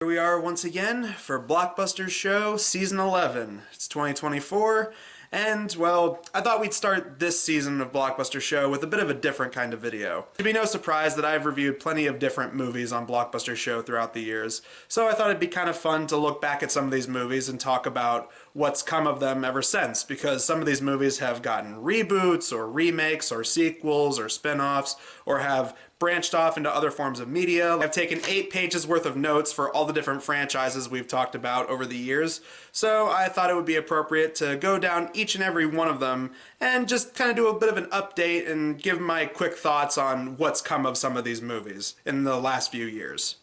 Here we are once again for Blockbusters Show Season 11. It's 2024, and, well, I thought we'd start this season of Blockbuster Show with a bit of a different kind of video. It'd be no surprise that I've reviewed plenty of different movies on Blockbuster Show throughout the years, so I thought it'd be kind of fun to look back at some of these movies and talk about what's come of them ever since, because some of these movies have gotten reboots, or remakes, or sequels, or spin-offs, or have branched off into other forms of media. I've taken 8 pages worth of notes for all the different franchises we've talked about over the years, so I thought it would be appropriate to go down each and every one of them and just kind of do a bit of an update and give my quick thoughts on what's come of some of these movies in the last few years.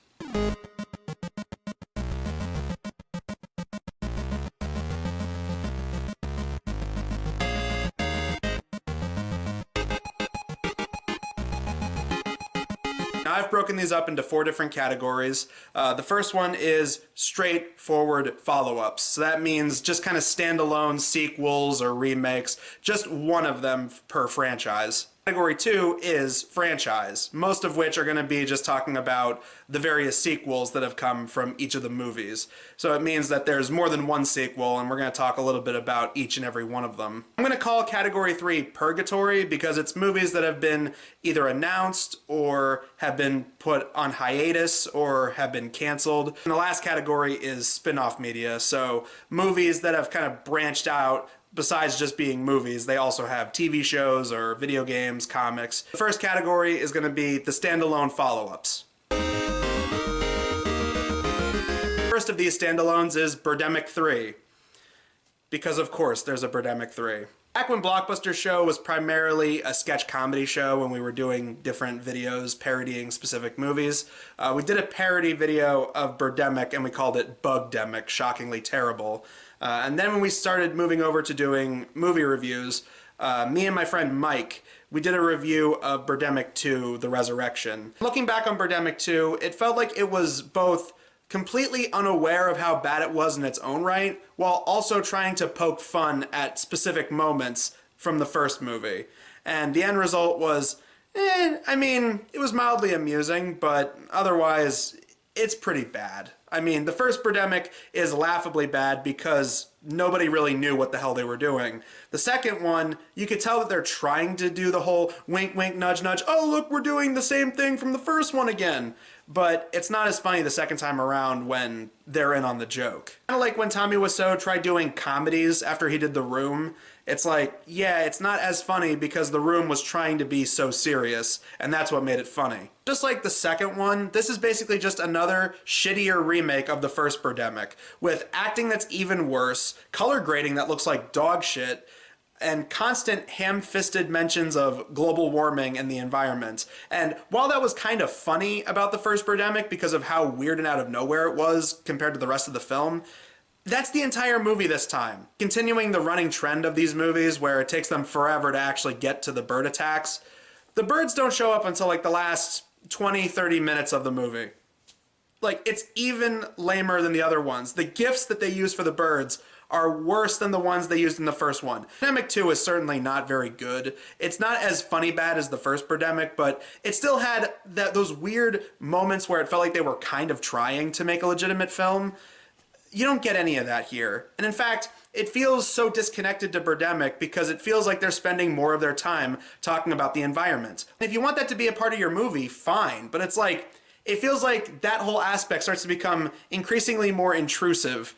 Now, I've broken these up into 4 different categories. The first one is straightforward follow-ups. So that means just kind of standalone sequels or remakes, just one of them per franchise. Category 2 is franchise, most of which are going to be just talking about the various sequels that have come from each of the movies. So it means that there's more than one sequel, and we're going to talk a little bit about each and every one of them. I'm going to call Category 3 Purgatory because it's movies that have been either announced or have been put on hiatus or have been canceled. And the last category is spin-off media, so movies that have kind of branched out. Besides just being movies, they also have TV shows or video games, comics. The first category is going to be the standalone follow-ups. First of these standalones is Birdemic 3. Because of course there's a Birdemic 3. Back when Blockbuster Show was primarily a sketch comedy show when we were doing different videos parodying specific movies, we did a parody video of Birdemic and we called it Bugdemic, shockingly terrible. And then when we started moving over to doing movie reviews, me and my friend Mike, we did a review of Birdemic 2, The Resurrection. Looking back on Birdemic 2, it felt like it was both completely unaware of how bad it was in its own right, while also trying to poke fun at specific moments from the first movie. And the end result was, it was mildly amusing, but otherwise, it's pretty bad. I mean, the first Birdemic is laughably bad because nobody really knew what the hell they were doing. The second one, you could tell that they're trying to do the whole wink, wink, nudge, nudge, oh look, we're doing the same thing from the first one again. But it's not as funny the second time around when they're in on the joke. Kind of like when Tommy Wiseau tried doing comedies after he did The Room. It's like, yeah, it's not as funny because The Room was trying to be so serious, and that's what made it funny. Just like the second one, this is basically just another shittier remake of the first Birdemic, with acting that's even worse, color grading that looks like dog shit, and constant ham-fisted mentions of global warming and the environment. And while that was kind of funny about the first Birdemic because of how weird and out of nowhere it was compared to the rest of the film, that's the entire movie this time. Continuing the running trend of these movies where it takes them forever to actually get to the bird attacks, the birds don't show up until like the last 20-30 minutes of the movie. Like, it's even lamer than the other ones. The gifts that they use for the birds are worse than the ones they used in the first one. Birdemic 2 is certainly not very good. It's not as funny bad as the first Birdemic, but it still had those weird moments where it felt like they were kind of trying to make a legitimate film. You don't get any of that here. And in fact, it feels so disconnected to Birdemic because it feels like they're spending more of their time talking about the environment. And if you want that to be a part of your movie, fine, but it's like, it feels like that whole aspect starts to become increasingly more intrusive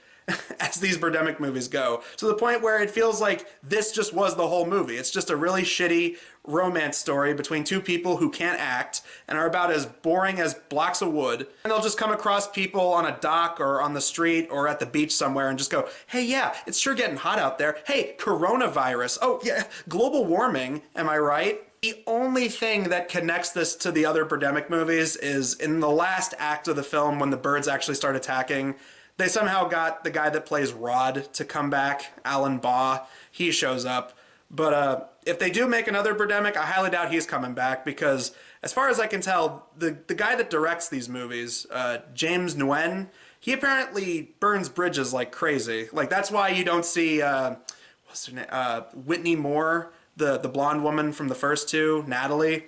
as these Birdemic movies go, to the point where it feels like this just was the whole movie. It's just a really shitty romance story between 2 people who can't act and are about as boring as blocks of wood. And they'll just come across people on a dock or on the street or at the beach somewhere and just go, hey, yeah, it's sure getting hot out there. Hey, coronavirus. Oh, yeah, global warming, am I right? The only thing that connects this to the other Birdemic movies is in the last act of the film when the birds actually start attacking. They somehow got the guy that plays Rod to come back, Alan Baugh. He shows up. But if they do make another Birdemic, I highly doubt he's coming back because, as far as I can tell, the guy that directs these movies, James Nguyen, he apparently burns bridges like crazy. Like, that's why you don't see, what's her name? Whitney Moore, the blonde woman from the first 2, Natalie.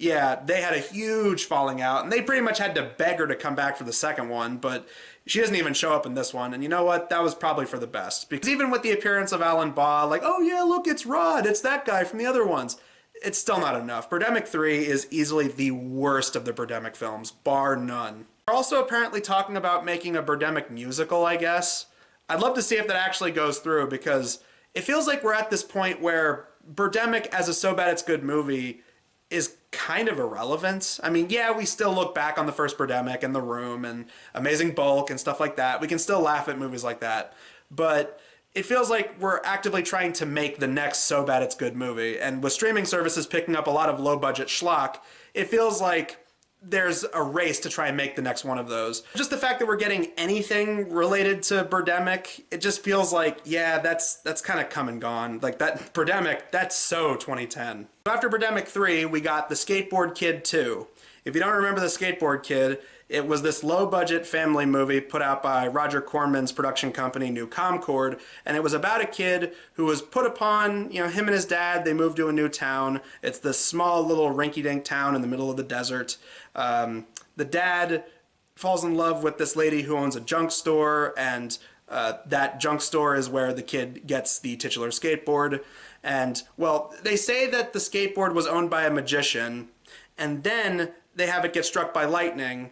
Yeah, they had a huge falling out, and they pretty much had to beg her to come back for the second one, but she doesn't even show up in this one. And you know what? That was probably for the best. Because even with the appearance of Alan Baugh, like, oh yeah, look, it's Rod, it's that guy from the other ones, it's still not enough. Birdemic 3 is easily the worst of the Birdemic films, bar none. They're also apparently talking about making a Birdemic musical, I guess. I'd love to see if that actually goes through, because it feels like we're at this point where Birdemic as a So Bad It's Good movie is kind of irrelevant. I mean, yeah, we still look back on the first Birdemic and The Room and Amazing Bulk and stuff like that. We can still laugh at movies like that. But it feels like we're actively trying to make the next So Bad It's Good movie. And with streaming services picking up a lot of low-budget schlock, it feels like there's a race to try and make the next one of those. Just the fact that we're getting anything related to Birdemic, it just feels like, yeah, that's kind of come and gone. Like, that Birdemic, that's so 2010. After Birdemic 3, we got The Skateboard Kid 2. If you don't remember The Skateboard Kid, it was this low-budget family movie put out by Roger Corman's production company, New Concord, and it was about a kid who was put upon, him and his dad, they moved to a new town. It's this small little rinky-dink town in the middle of the desert. The dad falls in love with this lady who owns a junk store, and that junk store is where the kid gets the titular skateboard. And, well, they say that the skateboard was owned by a magician, and then they have it get struck by lightning.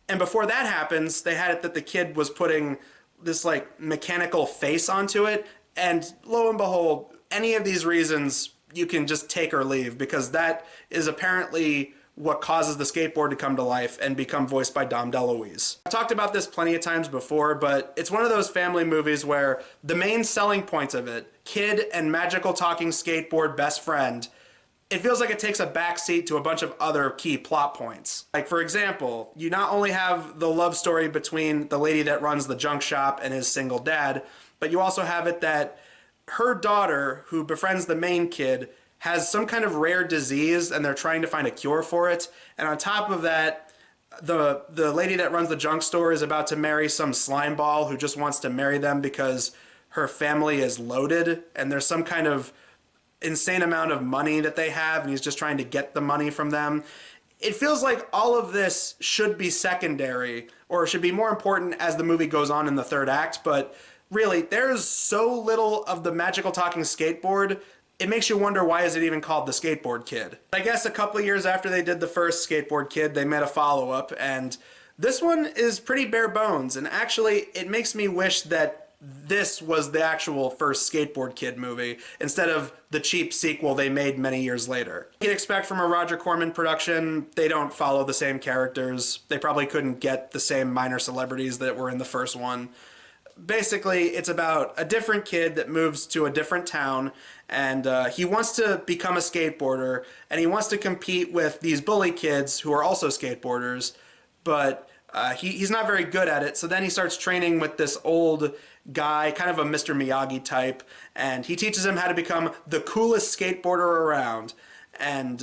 And before that happens, they had it that the kid was putting this, like, mechanical face onto it. And lo and behold, any of these reasons you can just take or leave, because that is apparently what causes the skateboard to come to life and become voiced by Dom DeLuise. I've talked about this plenty of times before, but it's one of those family movies where the main selling points of it, kid and magical talking skateboard best friend, it feels like it takes a backseat to a bunch of other key plot points. Like, for example, you not only have the love story between the lady that runs the junk shop and his single dad, but you also have it that her daughter, who befriends the main kid, has some kind of rare disease and they're trying to find a cure for it. And on top of that, the lady that runs the junk store is about to marry some slimeball who just wants to marry them because her family is loaded and there's some kind of insane amount of money that they have and he's just trying to get the money from them. It feels like all of this should be secondary or should be more important as the movie goes on in the third act, but really, there's so little of the magical talking skateboard, it makes you wonder, why is it even called The Skateboard Kid? I guess a couple of years after they did the first Skateboard Kid, they made a follow-up, and this one is pretty bare bones, and actually, it makes me wish that this was the actual first Skateboard Kid movie, instead of the cheap sequel they made many years later. You'd expect from a Roger Corman production, they don't follow the same characters, they probably couldn't get the same minor celebrities that were in the first one. Basically, it's about a different kid that moves to a different town, and he wants to become a skateboarder, and he wants to compete with these bully kids who are also skateboarders, but he's not very good at it, so then he starts training with this old guy, kind of a Mr. Miyagi type, and he teaches him how to become the coolest skateboarder around. And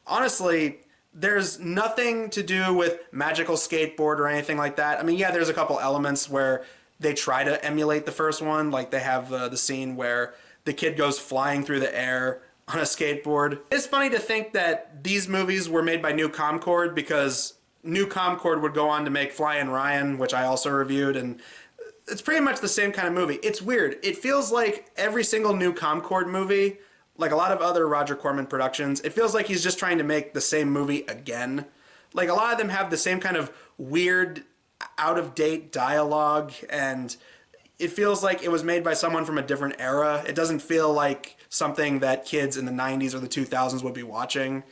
honestly, there's nothing to do with magical skateboard or anything like that. I mean, yeah, there's a couple elements where they try to emulate the first one, like they have the scene where the kid goes flying through the air on a skateboard. It's funny to think that these movies were made by New Concord, because New Concord would go on to make Flying Ryan, which I also reviewed, and it's pretty much the same kind of movie. It's weird. It feels like every single New Concord movie, like a lot of other Roger Corman productions, it feels like he's just trying to make the same movie again. Like, a lot of them have the same kind of weird, out-of-date dialogue, and it feels like it was made by someone from a different era. It doesn't feel like something that kids in the 90s or the 2000s would be watching.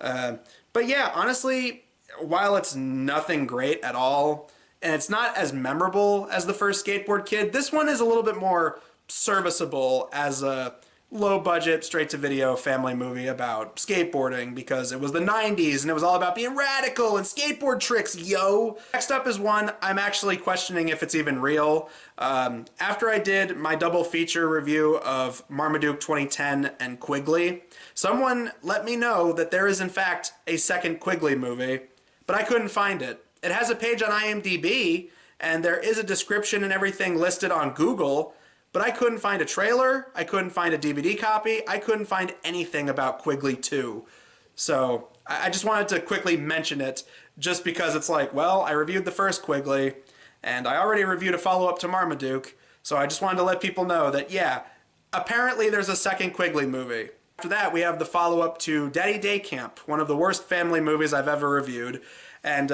But yeah, honestly, while it's nothing great at all, and it's not as memorable as the first Skateboard Kid, this one is a little bit more serviceable as a low-budget, straight-to-video family movie about skateboarding, because it was the 90s and it was all about being radical and skateboard tricks, yo! Next up is one I'm actually questioning if it's even real. After I did my double feature review of Marmaduke 2010 and Quigley, someone let me know that there is in fact a second Quigley movie, but I couldn't find it. It has a page on IMDb, and there is a description and everything listed on Google, but I couldn't find a trailer, I couldn't find a DVD copy, I couldn't find anything about Quigley 2. So, I just wanted to quickly mention it just because it's like, well, I reviewed the first Quigley, and I already reviewed a follow-up to Marmaduke, so I just wanted to let people know that, yeah, apparently there's a second Quigley movie. After that, we have the follow-up to Daddy Day Camp, one of the worst family movies I've ever reviewed, and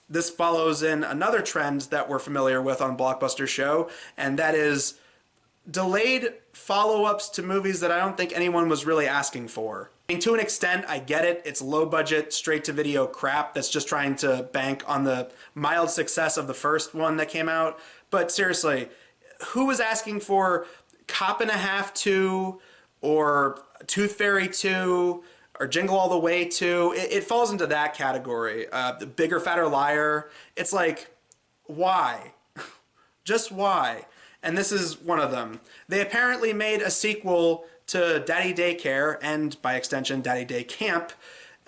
this follows in another trend that we're familiar with on Blockbusters Show, and that is delayed follow-ups to movies that I don't think anyone was really asking for. I mean, to an extent, I get it. It's low-budget, straight-to-video crap that's just trying to bank on the mild success of the first one that came out. But seriously, who was asking for Cop and a Half 2 or Tooth Fairy 2 or Jingle All the Way 2? It falls into that category. The Bigger, Fatter Liar. It's like, why? Just why? And this is one of them. They apparently made a sequel to Daddy Daycare, and by extension, Daddy Day Camp,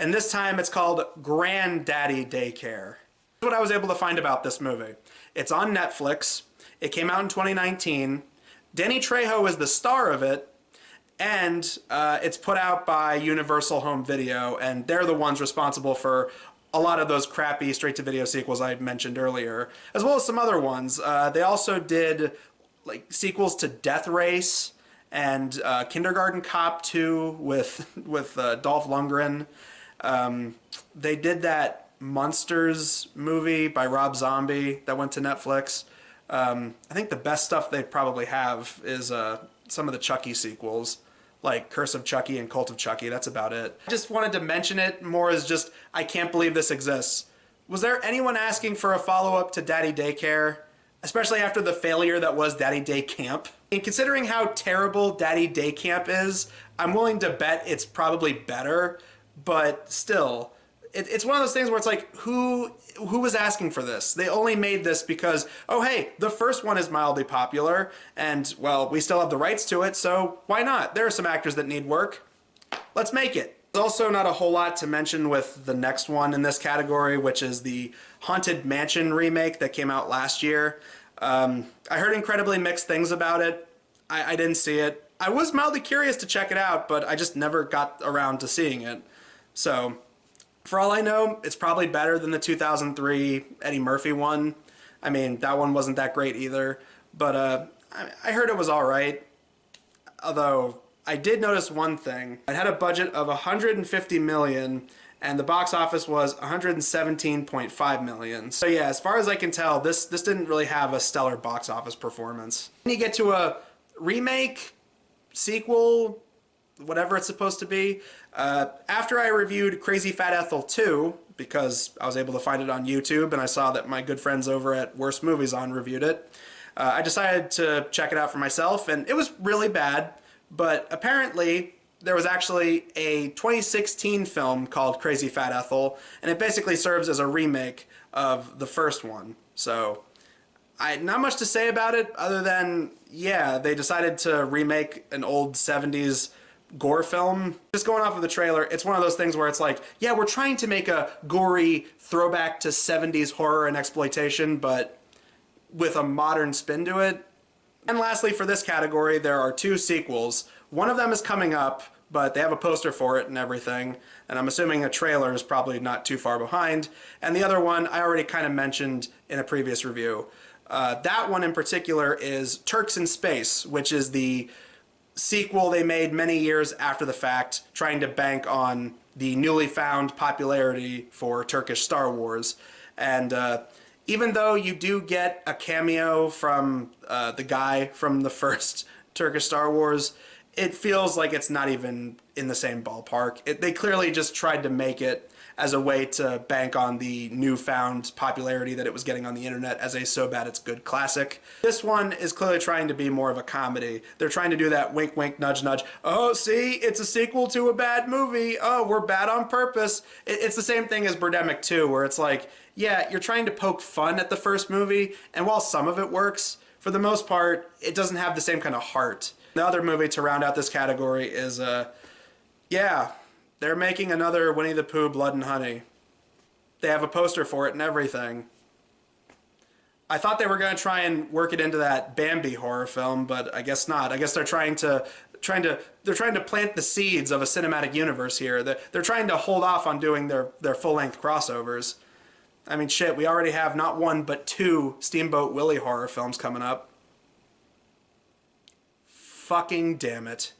and this time it's called Granddaddy Daycare. Here's what I was able to find about this movie. It's on Netflix. It came out in 2019. Danny Trejo is the star of it, and it's put out by Universal Home Video, and they're the ones responsible for a lot of those crappy straight-to-video sequels I mentioned earlier, as well as some other ones. They also did like sequels to Death Race and Kindergarten Cop 2 with Dolph Lundgren. They did that Monsters movie by Rob Zombie that went to Netflix. I think the best stuff they probably have is some of the Chucky sequels, like Curse of Chucky and Cult of Chucky. That's about it. I just wanted to mention it more as just, I can't believe this exists. Was there anyone asking for a follow-up to Daddy Daycare? Especially after the failure that was Daddy Day Camp. And considering how terrible Daddy Day Camp is, I'm willing to bet it's probably better, but still, it's one of those things where it's like, who was asking for this? They only made this because, oh hey, the first one is mildly popular, and well, we still have the rights to it, so why not? There are some actors that need work. Let's make it. There's also not a whole lot to mention with the next one in this category, which is the Haunted Mansion remake that came out last year. I heard incredibly mixed things about it. I didn't see it. I was mildly curious to check it out, but I just never got around to seeing it. So, for all I know, it's probably better than the 2003 Eddie Murphy one. I mean, that one wasn't that great either, but I heard it was alright. Although, I did notice one thing. It had a budget of $150 million, and the box office was $117.5 million. So yeah, as far as I can tell, this didn't really have a stellar box office performance. When you get to a remake, sequel, whatever it's supposed to be, after I reviewed Crazy Fat Ethel 2, because I was able to find it on YouTube and I saw that my good friends over at Worst Movies On reviewed it, I decided to check it out for myself, and it was really bad. But apparently, there was actually a 2016 film called Crazy Fat Ethel, and it basically serves as a remake of the first one. So, not much to say about it other than, yeah, they decided to remake an old 70s gore film. Just going off of the trailer, it's one of those things where it's like, yeah, we're trying to make a gory throwback to 70s horror and exploitation, but with a modern spin to it. And lastly, for this category, there are two sequels. One of them is coming up, but they have a poster for it and everything, and I'm assuming a trailer is probably not too far behind. And the other one I already kind of mentioned in a previous review. That one in particular is Turks in Space, which is the sequel they made many years after the fact, trying to bank on the newly found popularity for Turkish Star Wars. And even though you do get a cameo from the guy from the first Turkish Star Wars, it feels like it's not even in the same ballpark. They clearly just tried to make it as a way to bank on the newfound popularity that it was getting on the internet as a so bad it's good classic. This one is clearly trying to be more of a comedy. They're trying to do that wink wink nudge nudge. Oh, see, it's a sequel to a bad movie. Oh, we're bad on purpose. It's the same thing as Birdemic 2, where it's like, yeah, you're trying to poke fun at the first movie, and while some of it works, for the most part, it doesn't have the same kind of heart. The other movie to round out this category is, yeah, they're making another Winnie the Pooh Blood and Honey. They have a poster for it and everything. I thought they were going to try and work it into that Bambi horror film, but I guess not. I guess they're trying to plant the seeds of a cinematic universe here. They're trying to hold off on doing their full-length crossovers. I mean, shit, we already have not one but two Steamboat Willie horror films coming up. Fucking damn it.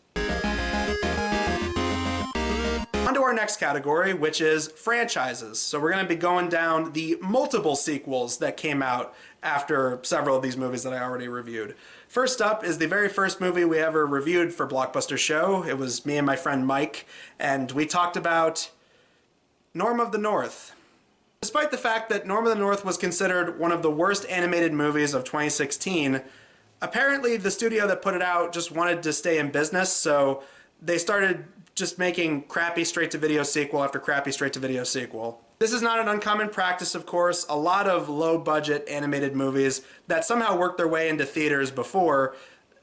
On to our next category, which is franchises. So we're going to be going down the multiple sequels that came out after several of these movies that I already reviewed. First up is the very first movie we ever reviewed for Blockbusters Show. It was me and my friend Mike, and we talked about Norm of the North. Despite the fact that Norm of the North was considered one of the worst animated movies of 2016, apparently the studio that put it out just wanted to stay in business, so they started just making crappy straight-to-video sequel after crappy straight-to-video sequel. This is not an uncommon practice, of course. A lot of low-budget animated movies that somehow worked their way into theaters before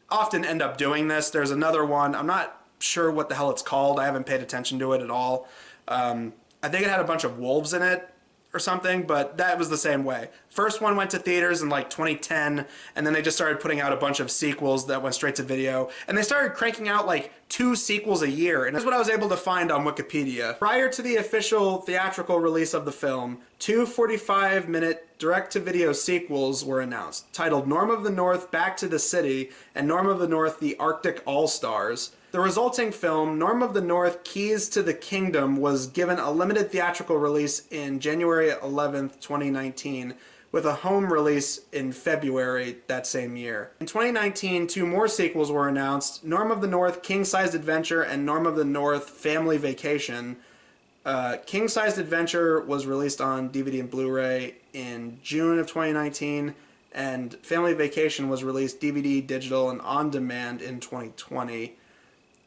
often end up doing this. There's another one, I'm not sure what the hell it's called, I haven't paid attention to it at all. I think it had a bunch of wolves in it or something, but that was the same way. First one went to theaters in like 2010, and then they just started putting out a bunch of sequels that went straight to video, and they started cranking out like 2 sequels a year, and that's what I was able to find on Wikipedia. Prior to the official theatrical release of the film, 2 45-minute direct-to-video sequels were announced, titled Norm of the North Back to the City and Norm of the North The Arctic All-Stars. The resulting film, Norm of the North Keys to the Kingdom, was given a limited theatrical release in January 11th, 2019, with a home release in February that same year. In 2019, 2 more sequels were announced, Norm of the North King-Sized Adventure and Norm of the North Family Vacation. King-Sized Adventure was released on DVD and Blu-ray in June of 2019, and Family Vacation was released DVD, digital, and on-demand in 2020.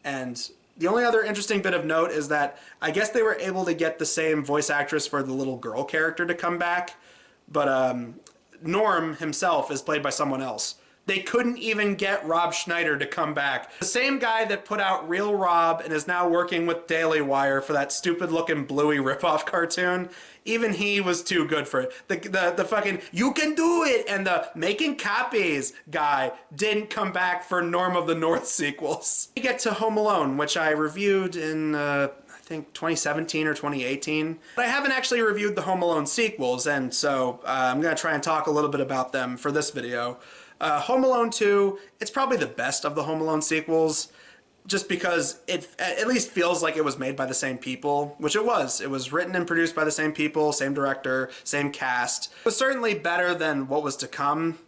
And the only other interesting bit of note is that I guess they were able to get the same voice actress for the little girl character to come back, but Norm himself is played by someone else. They couldn't even get Rob Schneider to come back. The same guy that put out Real Rob and is now working with Daily Wire for that stupid-looking Bluey ripoff cartoon, even he was too good for it. The fucking "you can do it" and the "making copies" guy didn't come back for Norm of the North sequels. We get to Home Alone, which I reviewed in I think 2017 or 2018. But I haven't actually reviewed the Home Alone sequels, and so I'm going to try and talk a little bit about them for this video. Home Alone 2, it's probably the best of the Home Alone sequels, just because it at least feels like it was made by the same people, which it was. It was written and produced by the same people, same director, same cast. It was certainly better than what was to come,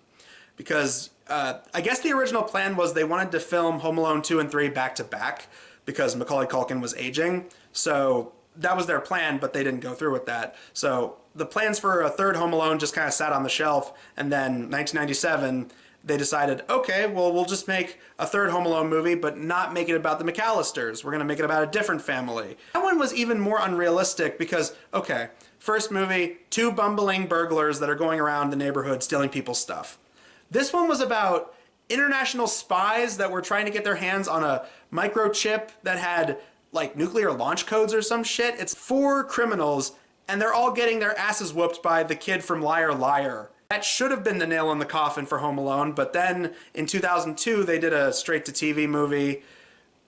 because I guess the original plan was they wanted to film Home Alone 2 and 3 back to back, because Macaulay Culkin was aging, so that was their plan, but they didn't go through with that. So the plans for a third Home Alone just kind of sat on the shelf, and then 1997 they decided, okay, well, we'll just make a third Home Alone movie, but not make it about the McAllisters. We're going to make it about a different family. That one was even more unrealistic because, okay, first movie, 2 bumbling burglars that are going around the neighborhood stealing people's stuff. This one was about international spies that were trying to get their hands on a microchip that had like nuclear launch codes or some shit. It's 4 criminals, and they're all getting their asses whooped by the kid from Liar Liar. That should have been the nail in the coffin for Home Alone, but then in 2002 they did a straight-to-TV movie,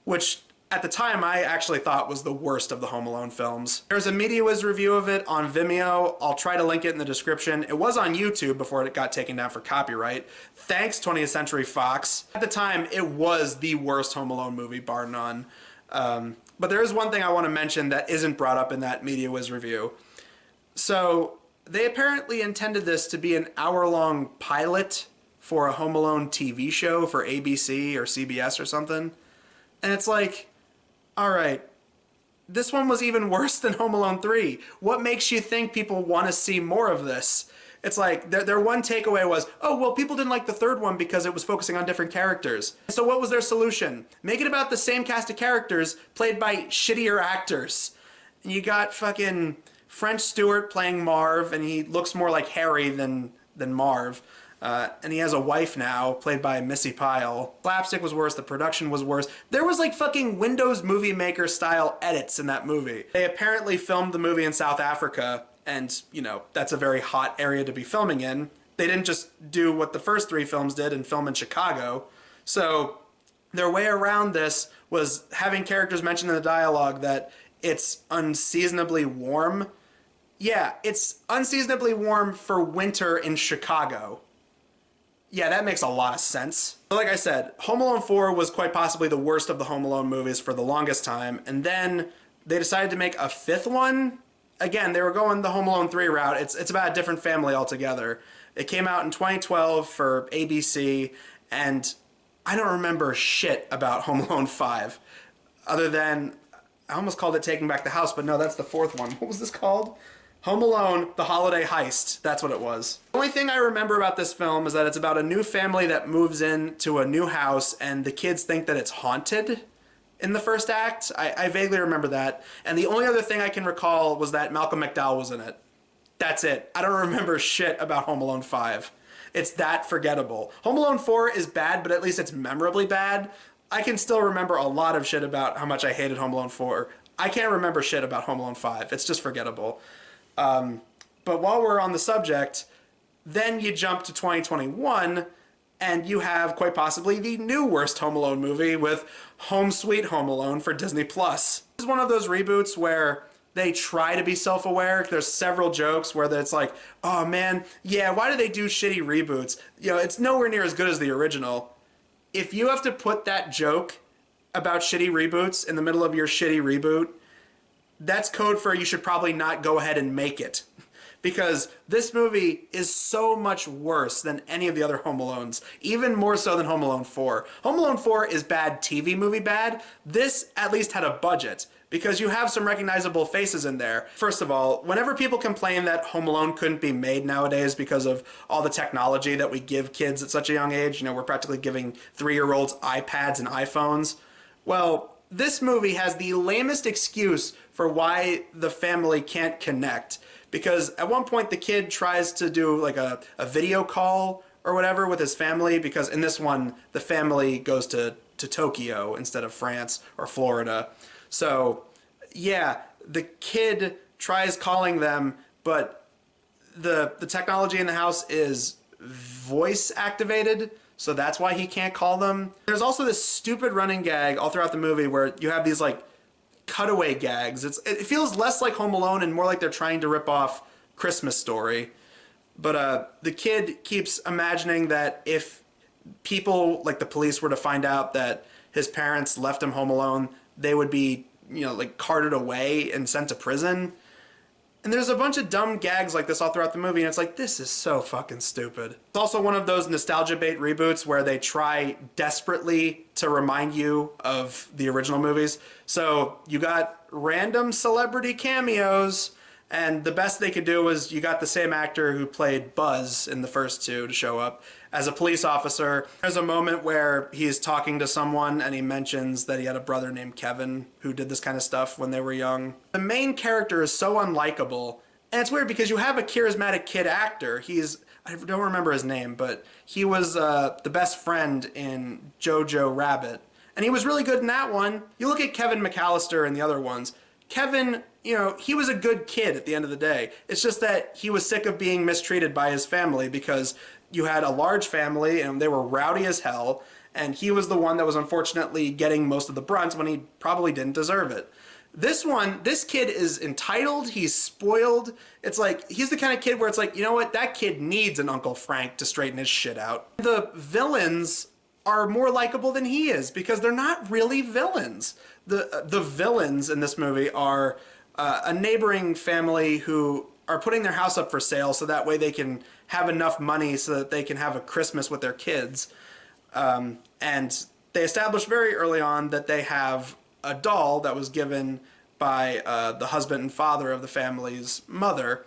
which at the time I actually thought was the worst of the Home Alone films. There's a MediaWiz review of it on Vimeo. I'll try to link it in the description. It was on YouTube before it got taken down for copyright. Thanks, 20th Century Fox. At the time, it was the worst Home Alone movie, bar none. But there is one thing I want to mention that isn't brought up in that MediaWiz review. So they apparently intended this to be an hour-long pilot for a Home Alone TV show for ABC or CBS or something. And it's like, all right, this one was even worse than Home Alone 3. What makes you think people want to see more of this? It's like, their one takeaway was, oh, well, people didn't like the third one because it was focusing on different characters. So what was their solution? Make it about the same cast of characters played by shittier actors. And you got fucking French Stewart playing Marv, and he looks more like Harry than Marv. And he has a wife now, played by Missy Pyle. Slapstick was worse, the production was worse. There was like fucking Windows Movie Maker style edits in that movie. They apparently filmed the movie in South Africa, and, you know, that's a very hot area to be filming in. They didn't just do what the first 3 films did and film in Chicago. So their way around this was having characters mention in the dialogue that it's unseasonably warm. Yeah, it's unseasonably warm for winter in Chicago. Yeah, that makes a lot of sense. But like I said, Home Alone 4 was quite possibly the worst of the Home Alone movies for the longest time, and then they decided to make a 5th one. Again, they were going the Home Alone 3 route. It's about a different family altogether. It came out in 2012 for ABC, and I don't remember shit about Home Alone 5, other than, I almost called it Taking Back the House, but no, that's the 4th one. What was this called? Home Alone, The Holiday Heist. That's what it was. The only thing I remember about this film is that it's about a new family that moves into a new house and the kids think that it's haunted in the first act. I vaguely remember that. And the only other thing I can recall was that Malcolm McDowell was in it. That's it. I don't remember shit about Home Alone 5. It's that forgettable. Home Alone 4 is bad, but at least it's memorably bad. I can still remember a lot of shit about how much I hated Home Alone 4. I can't remember shit about Home Alone 5. It's just forgettable. But while we're on the subject, then you jump to 2021 and you have quite possibly the new worst Home Alone movie with Home Sweet Home Alone for Disney+. This is one of those reboots where they try to be self-aware. There's several jokes where it's like, oh man, yeah, why do they do shitty reboots? You know, it's nowhere near as good as the original. If you have to put that joke about shitty reboots in the middle of your shitty reboot, that's code for you should probably not go ahead and make it. Because this movie is so much worse than any of the other Home Alones, even more so than Home Alone 4. Home Alone 4 is bad TV movie bad. This at least had a budget, because you have some recognizable faces in there. First of all, whenever people complain that Home Alone couldn't be made nowadays because of all the technology that we give kids at such a young age, you know, we're practically giving 3-year-olds iPads and iPhones. Well, this movie has the lamest excuse for why the family can't connect. Because at one point the kid tries to do like a video call or whatever with his family, because in this one the family goes to Tokyo instead of France or Florida. So yeah, the kid tries calling them, but the technology in the house is voice activated, so that's why he can't call them. There's also this stupid running gag all throughout the movie where you have these like cutaway gags. It feels less like Home Alone and more like they're trying to rip off Christmas Story. But the kid keeps imagining that if people like the police were to find out that his parents left him home alone, they would be, you know, like carted away and sent to prison. And there's a bunch of dumb gags like this all throughout the movie, and it's like, this is so fucking stupid. It's also one of those nostalgia bait reboots where they try desperately to remind you of the original movies. So you got random celebrity cameos, and the best they could do was you got the same actor who played Buzz in the first 2 to show up as a police officer. There's a moment where he's talking to someone and he mentions that he had a brother named Kevin who did this kind of stuff when they were young. The main character is so unlikable, and it's weird because you have a charismatic kid actor. I don't remember his name, but he was the best friend in Jojo Rabbit, and he was really good in that one. You look at Kevin McAllister and the other ones. Kevin, you know, he was a good kid at the end of the day. It's just that he was sick of being mistreated by his family because you had a large family and they were rowdy as hell, and he was the one that was unfortunately getting most of the brunt when he probably didn't deserve it. This kid is entitled, he's spoiled. It's like, he's the kind of kid where it's like, you know what, that kid needs an Uncle Frank to straighten his shit out. The villains are more likable than he is because they're not really villains. The villains in this movie are a neighboring family who are putting their house up for sale so that way they can have enough money so that they can have a Christmas with their kids. And they establish very early on that they have a doll that was given by the husband and father of the family's mother.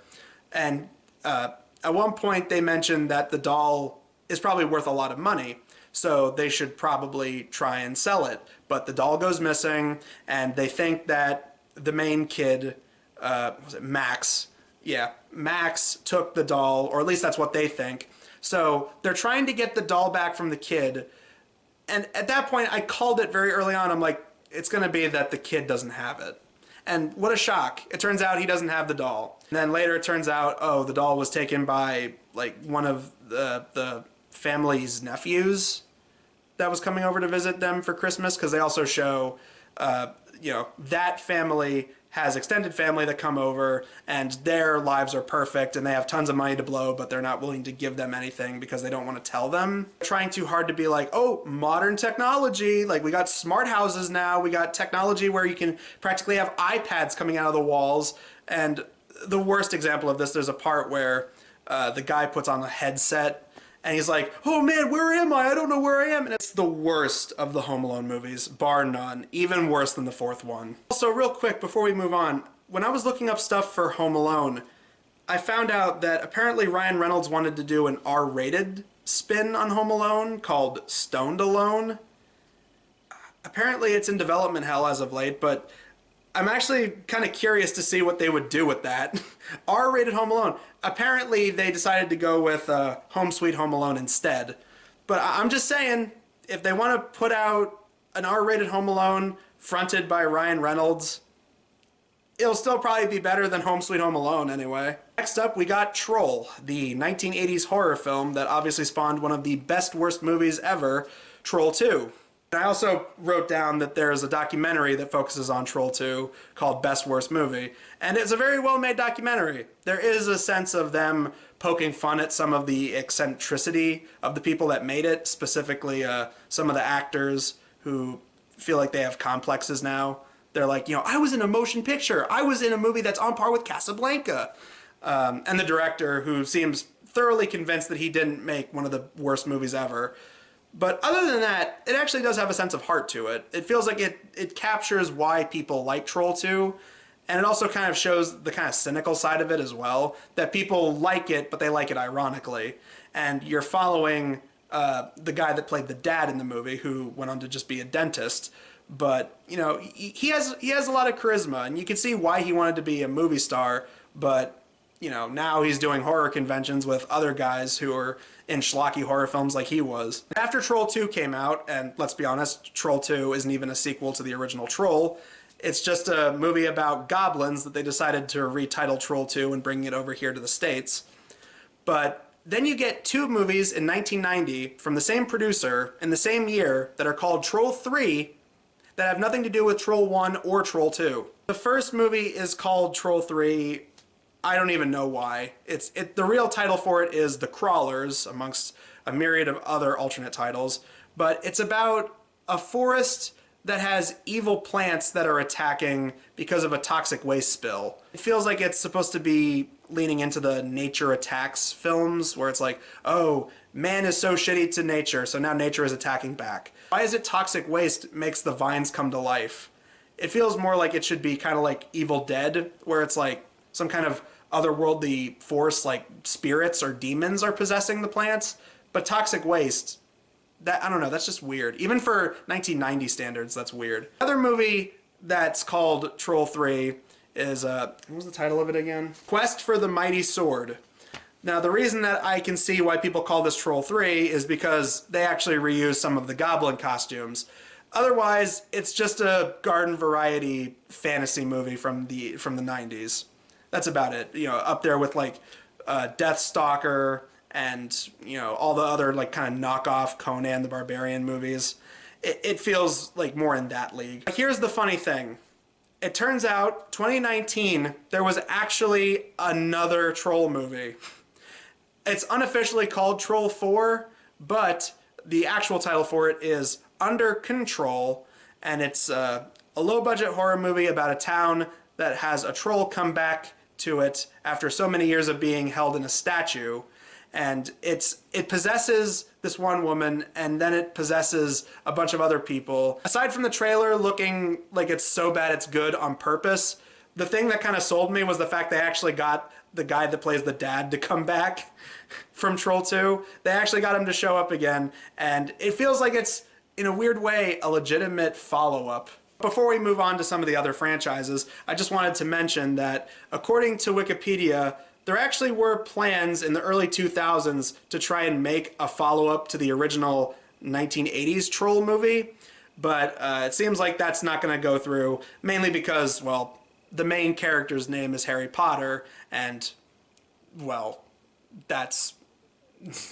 And at one point they mentioned that the doll is probably worth a lot of money, so they should probably try and sell it. But the doll goes missing, and they think that the main kid, was it Max? Yeah, Max took the doll, or at least that's what they think. So they're trying to get the doll back from the kid. And at that point, I called it very early on. I'm like, it's going to be that the kid doesn't have it. And what a shock. It turns out he doesn't have the doll. And then later it turns out, oh, the doll was taken by like one of the family's nephews that was coming over to visit them for Christmas, because they also show, you know, that family has extended family that come over and their lives are perfect and they have tons of money to blow, but they're not willing to give them anything because they don't want to tell them. They're trying too hard to be like, oh, modern technology, like we got smart houses now, we got technology where you can practically have iPads coming out of the walls. And the worst example of this, there's a part where the guy puts on a headset and he's like, oh man, where am I? I don't know where I am. And it's the worst of the Home Alone movies, bar none. Even worse than the fourth one. Also, real quick, before we move on, when I was looking up stuff for Home Alone, I found out that apparently Ryan Reynolds wanted to do an R-rated spin on Home Alone called Stoned Alone. Apparently it's in development hell as of late, but I'm actually kind of curious to see what they would do with that. R-rated Home Alone. Apparently they decided to go with Home Sweet Home Alone instead. But I'm just saying, if they want to put out an R-rated Home Alone fronted by Ryan Reynolds, it'll still probably be better than Home Sweet Home Alone anyway. Next up, we got Troll, the 1980s horror film that obviously spawned one of the best worst movies ever, Troll 2. I also wrote down that there's a documentary that focuses on Troll 2 called Best Worst Movie, and it's a very well-made documentary. There is a sense of them poking fun at some of the eccentricity of the people that made it, specifically some of the actors who feel like they have complexes now. They're like, you know, I was in a motion picture. I was in a movie that's on par with Casablanca. And the director, who seems thoroughly convinced that he didn't make one of the worst movies ever. But other than that, it actually does have a sense of heart to it. It feels like it captures why people like Troll 2, and it also kind of shows the kind of cynical side of it as well, that people like it, but they like it ironically. And you're following the guy that played the dad in the movie, who went on to just be a dentist. But, you know, he has a lot of charisma, and you can see why he wanted to be a movie star, but, you know, now he's doing horror conventions with other guys who are in schlocky horror films like he was. After Troll 2 came out, and let's be honest, Troll 2 isn't even a sequel to the original Troll. It's just a movie about goblins that they decided to retitle Troll 2 and bring it over here to the States. But then you get two movies in 1990 from the same producer in the same year that are called Troll 3 that have nothing to do with Troll 1 or Troll 2. The first movie is called Troll 3. I don't even know why. The real title for it is The Crawlers, amongst a myriad of other alternate titles. But it's about a forest that has evil plants that are attacking because of a toxic waste spill. It feels like it's supposed to be leaning into the nature attacks films, where it's like, oh, man is so shitty to nature, so now nature is attacking back. Why is it toxic waste makes the vines come to life? It feels more like it should be kind of like Evil Dead, where it's like some kind of otherworldly force, like spirits or demons are possessing the plants. But toxic waste, that, I don't know, that's just weird. Even for 1990 standards, that's weird. Another movie that's called Troll 3 is, what was the title of it again? Quest for the Mighty Sword. Now, the reason that I can see why people call this Troll 3 is because they actually reuse some of the goblin costumes. Otherwise, it's just a garden variety fantasy movie from the 90s. That's about it. You know, up there with like Deathstalker and, you know, all the other like kind of knockoff Conan the Barbarian movies. It feels like more in that league. But here's the funny thing. It turns out 2019 there was actually another Troll movie. It's unofficially called Troll 4, but the actual title for it is Under Control, and it's a low-budget horror movie about a town that has a troll come back to it after so many years of being held in a statue. And it possesses this one woman, and then it possesses a bunch of other people. Aside from the trailer looking like it's so bad it's good on purpose, the thing that kind of sold me was the fact they actually got the guy that plays the dad to come back from Troll 2. They actually got him to show up again, and it feels like it's, in a weird way, a legitimate follow-up. Before we move on to some of the other franchises, I just wanted to mention that, according to Wikipedia, there actually were plans in the early 2000s to try and make a follow-up to the original 1980s Troll movie, but it seems like that's not going to go through, mainly because, well, the main character's name is Harry Potter, and, well, that's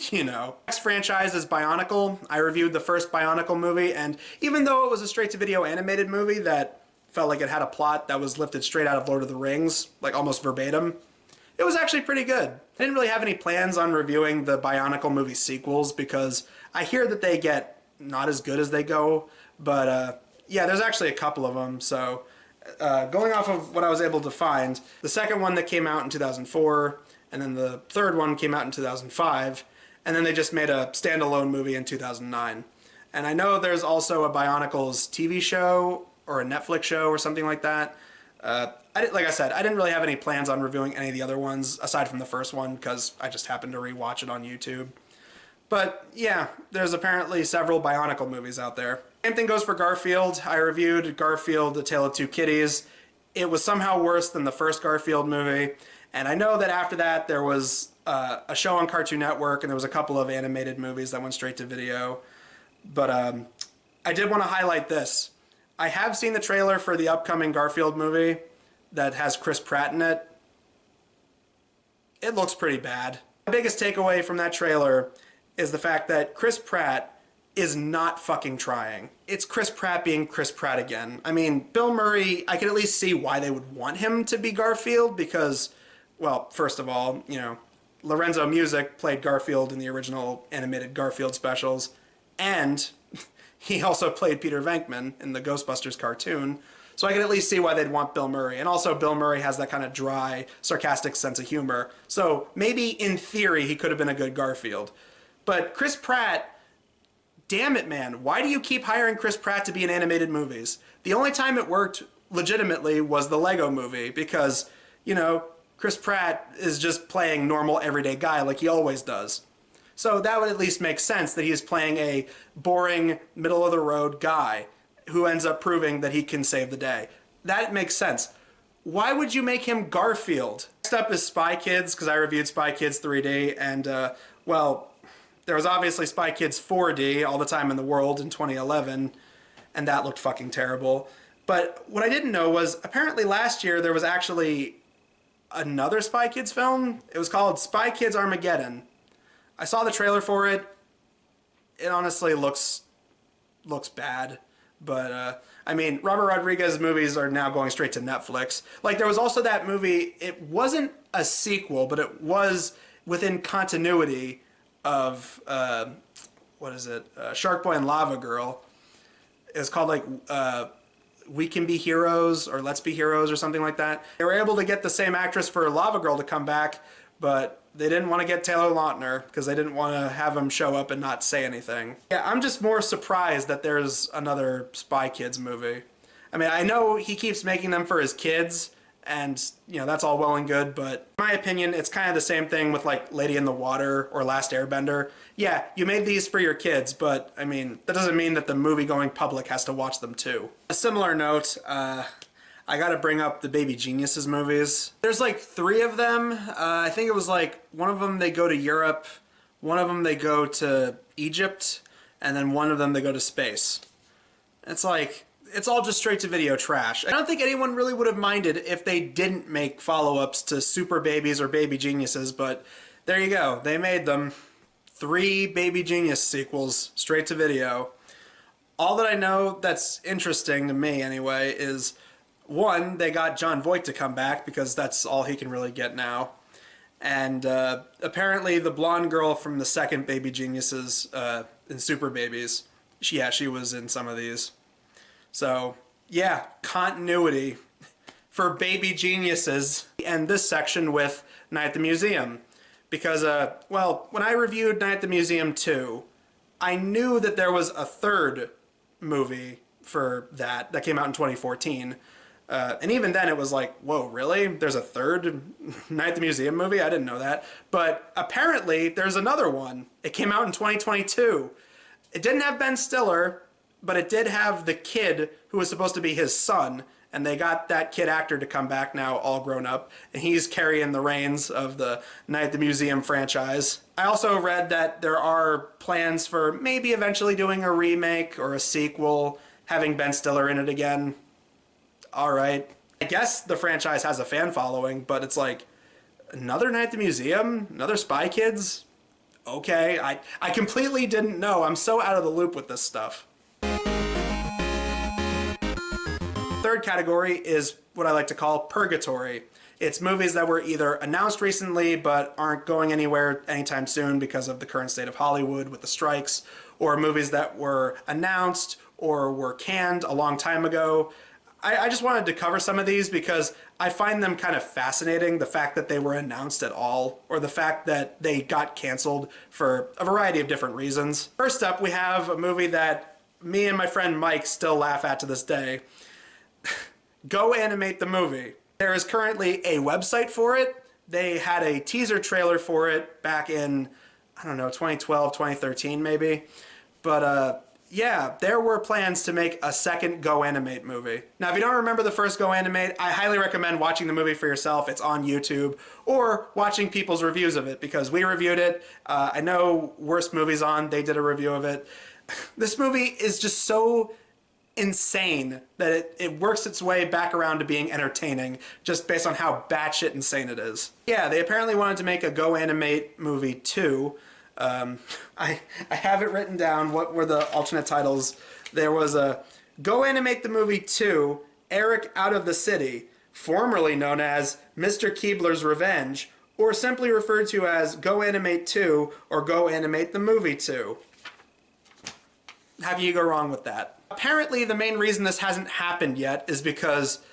you know. Next franchise is Bionicle. I reviewed the first Bionicle movie, and even though it was a straight-to-video animated movie that felt like it had a plot that was lifted straight out of Lord of the Rings, like almost verbatim, it was actually pretty good. I didn't really have any plans on reviewing the Bionicle movie sequels because I hear that they get not as good as they go, but yeah, there's actually a couple of them, so going off of what I was able to find, the second one that came out in 2004, and then the third one came out in 2005, and then they just made a standalone movie in 2009. And I know there's also a Bionicles TV show or a Netflix show or something like that. Like I said, I didn't really have any plans on reviewing any of the other ones aside from the first one because I just happened to rewatch it on YouTube. But yeah, there's apparently several Bionicle movies out there. Same thing goes for Garfield. I reviewed Garfield, A Tale of Two Kitties. It was somehow worse than the first Garfield movie. And I know that after that there was a show on Cartoon Network and there was a couple of animated movies that went straight to video. But I did want to highlight this. I have seen the trailer for the upcoming Garfield movie that has Chris Pratt in it. It looks pretty bad. The biggest takeaway from that trailer is the fact that Chris Pratt is not fucking trying. It's Chris Pratt being Chris Pratt again. I mean, Bill Murray, I can at least see why they would want him to be Garfield because, well, first of all, you know, Lorenzo Music played Garfield in the original animated Garfield specials, and he also played Peter Venkman in the Ghostbusters cartoon, so I can at least see why they'd want Bill Murray. And also, Bill Murray has that kind of dry, sarcastic sense of humor, so maybe in theory he could have been a good Garfield. But Chris Pratt, damn it, man, why do you keep hiring Chris Pratt to be in animated movies? The only time it worked legitimately was the Lego movie because, you know, Chris Pratt is just playing normal everyday guy like he always does. So that would at least make sense that he's playing a boring, middle-of-the-road guy who ends up proving that he can save the day. That makes sense. Why would you make him Garfield? Next up is Spy Kids, because I reviewed Spy Kids 3D, and, well, there was obviously Spy Kids 4D, All the Time in the World, in 2011, and that looked fucking terrible. But what I didn't know was, apparently last year there was actually another Spy Kids film. It was called Spy Kids Armageddon. I saw the trailer for it. It honestly looks bad. But, I mean, Robert Rodriguez's movies are now going straight to Netflix. Like, there was also that movie, it wasn't a sequel, but it was within continuity of, what is it? Shark Boy and Lava Girl. It was called, like, We Can Be Heroes, or Let's Be Heroes, or something like that. They were able to get the same actress for Lava Girl to come back, but they didn't want to get Taylor Lautner because they didn't want to have him show up and not say anything. Yeah, I'm just more surprised that there's another Spy Kids movie. I mean, I know he keeps making them for his kids, and, you know, that's all well and good, but in my opinion, it's kind of the same thing with, like, Lady in the Water or Last Airbender. Yeah, you made these for your kids, but, I mean, that doesn't mean that the movie-going public has to watch them, too. A similar note, I gotta bring up the Baby Geniuses movies. There's like 3 of them. I think it was like, one of them they go to Europe, one of them they go to Egypt, and then one of them they go to space. It's like, it's all just straight to video trash. I don't think anyone really would have minded if they didn't make follow-ups to Super Babies or Baby Geniuses, but there you go. They made them. 3 Baby Genius sequels, straight to video. All that I know that's interesting to me anyway is, 1, they got Jon Voight to come back because that's all he can really get now. And apparently the blonde girl from the second Baby Geniuses in Super Babies, she was in some of these. So, yeah, continuity for Baby Geniuses. And this section with Night at the Museum. Because, well, when I reviewed Night at the Museum 2, I knew that there was a third movie for that came out in 2014. And even then it was like, whoa, really? There's a third Night at the Museum movie? I didn't know that. But apparently there's another one. It came out in 2022. It didn't have Ben Stiller, but it did have the kid who was supposed to be his son. And they got that kid actor to come back now, all grown up. And he's carrying the reins of the Night at the Museum franchise. I also read that there are plans for maybe eventually doing a remake or a sequel, having Ben Stiller in it again. Alright. I guess the franchise has a fan following, but it's like, another Night at the Museum? Another Spy Kids? Okay, I completely didn't know. I'm so out of the loop with this stuff. Third category is what I like to call purgatory. It's movies that were either announced recently but aren't going anywhere anytime soon because of the current state of Hollywood with the strikes, or movies that were announced or were canned a long time ago. I just wanted to cover some of these because I find them kind of fascinating, the fact that they were announced at all, or the fact that they got canceled for a variety of different reasons. First up, we have a movie that me and my friend Mike still laugh at to this day. Go Animate the Movie. There is currently a website for it. They had a teaser trailer for it back in, I don't know, 2012, 2013 maybe. But yeah, there were plans to make a second Go Animate movie. Now, if you don't remember the first Go Animate, I highly recommend watching the movie for yourself. It's on YouTube, or watching people's reviews of it, because we reviewed it. I know Worst Movies On, they did a review of it. This movie is just so insane that it works its way back around to being entertaining, just based on how batshit insane it is. Yeah, they apparently wanted to make a Go Animate movie 2. I have it written down. What were the alternate titles? There was a Go Animate the Movie 2, Eric Out of the City, formerly known as Mr. Keebler's Revenge, or simply referred to as Go Animate 2 or Go Animate the Movie 2. How can you go wrong with that? Apparently the main reason this hasn't happened yet is because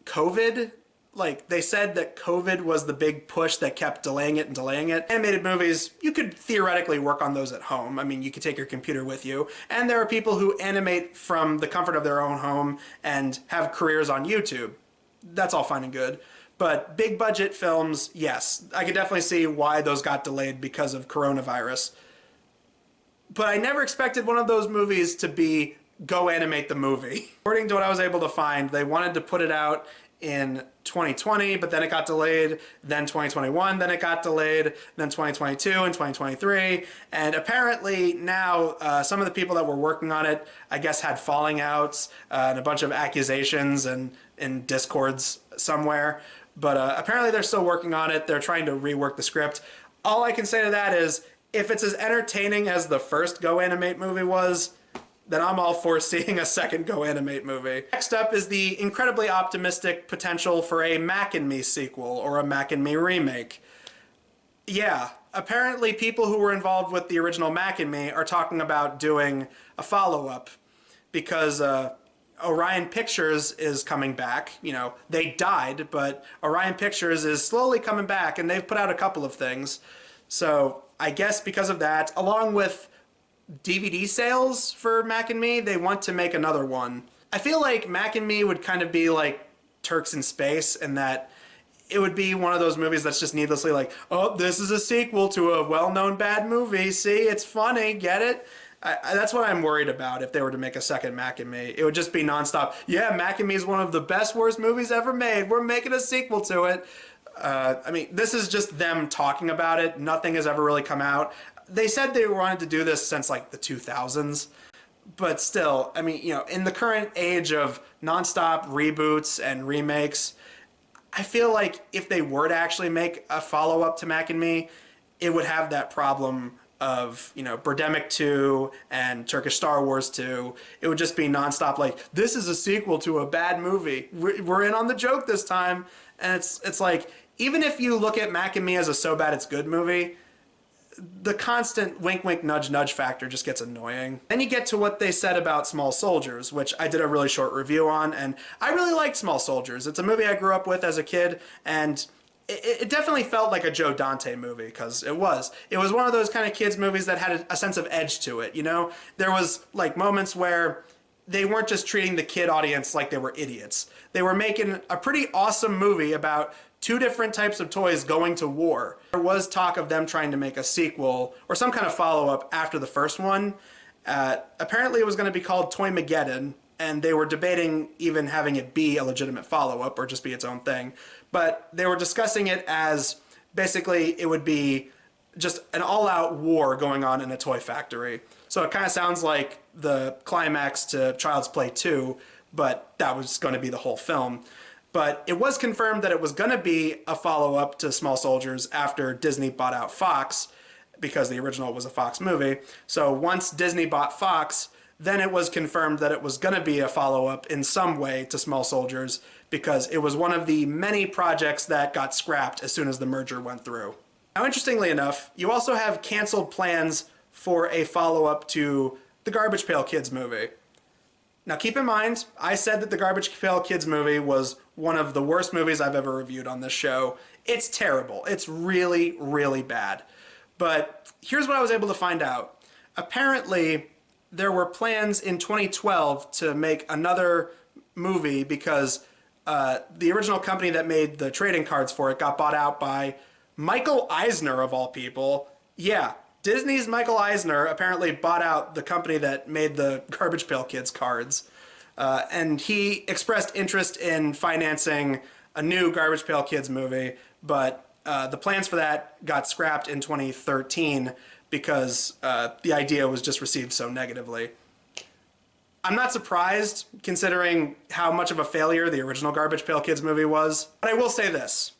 COVID. Like, they said that COVID was the big push that kept delaying it and delaying it. Animated movies, you could theoretically work on those at home. I mean, you could take your computer with you. And there are people who animate from the comfort of their own home and have careers on YouTube. That's all fine and good. But big budget films, yes, I could definitely see why those got delayed because of coronavirus. But I never expected one of those movies to be Go Animate the Movie. According to what I was able to find, they wanted to put it out in 2020, but then it got delayed, then 2021, then it got delayed, then 2022 and 2023, and apparently now some of the people that were working on it, I guess, had falling outs and a bunch of accusations and in discords somewhere, but apparently they're still working on it. They're trying to rework the script. All I can say to that is, if it's as entertaining as the first Go Animate movie was, then I'm all for seeing a second Go Animate movie. Next up is the incredibly optimistic potential for a Mac and Me sequel or a Mac and Me remake. Yeah, apparently people who were involved with the original Mac and Me are talking about doing a follow-up because Orion Pictures is coming back. You know, they died, but Orion Pictures is slowly coming back, and they've put out a couple of things. So I guess because of that, along with DVD sales for Mac and Me, they want to make another one. I feel like Mac and Me would kind of be like Turks in Space, in that it would be one of those movies that's just needlessly like, oh, this is a sequel to a well-known bad movie. See, it's funny, get it? That's what I'm worried about if they were to make a second Mac and Me. It would just be nonstop. Yeah, Mac and Me is one of the best, worst movies ever made. We're making a sequel to it. I mean, this is just them talking about it. Nothing has ever really come out. They said they wanted to do this since like the 2000s, but still, I mean, you know, in the current age of nonstop reboots and remakes, I feel like if they were to actually make a follow-up to Mac and Me, it would have that problem of, you know, Birdemic 2 and Turkish Star Wars 2. It would just be nonstop like, this is a sequel to a bad movie. We're in on the joke this time. And it's like, even if you look at Mac and Me as a so bad it's good movie, the constant wink wink nudge nudge factor just gets annoying. Then you get to what they said about Small Soldiers, which I did a really short review on, and I really liked Small Soldiers. It's a movie I grew up with as a kid, and it definitely felt like a Joe Dante movie, because it was. It was one of those kind of kids movies that had a sense of edge to it, you know? There was like moments where they weren't just treating the kid audience like they were idiots. They were making a pretty awesome movie about two different types of toys going to war. There was talk of them trying to make a sequel or some kind of follow-up after the first one. Apparently it was going to be called Toymageddon, and they were debating even having it be a legitimate follow-up or just be its own thing. But they were discussing it as basically it would be just an all-out war going on in a toy factory. So it kind of sounds like the climax to Child's Play 2, but that was going to be the whole film. But it was confirmed that it was going to be a follow-up to Small Soldiers after Disney bought out Fox, because the original was a Fox movie. So once Disney bought Fox, then it was confirmed that it was going to be a follow-up in some way to Small Soldiers, because it was one of the many projects that got scrapped as soon as the merger went through. Now, interestingly enough, you also have canceled plans for a follow-up to the Garbage Pail Kids movie. Now, keep in mind, I said that the Garbage Pail Kids movie was one of the worst movies I've ever reviewed on this show. It's terrible. It's really, really bad. But here's what I was able to find out. Apparently, there were plans in 2012 to make another movie because the original company that made the trading cards for it got bought out by Michael Eisner, of all people. Yeah, Disney's Michael Eisner apparently bought out the company that made the Garbage Pail Kids cards. And he expressed interest in financing a new Garbage Pail Kids movie, but the plans for that got scrapped in 2013 because the idea was just received so negatively. I'm not surprised, considering how much of a failure the original Garbage Pail Kids movie was, but I will say this.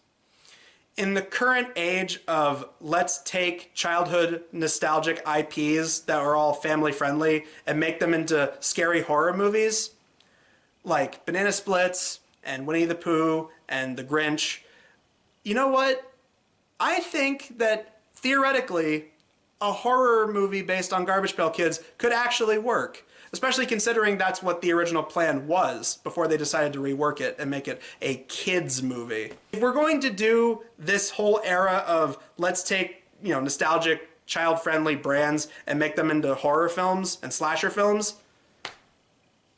In the current age of let's take childhood nostalgic IPs that are all family friendly and make them into scary horror movies, like Banana Splits and Winnie the Pooh and The Grinch, you know what? I think that theoretically a horror movie based on Garbage Pail Kids could actually work, especially considering that's what the original plan was before they decided to rework it and make it a kids movie. If we're going to do this whole era of let's take, nostalgic child-friendly brands and make them into horror films and slasher films,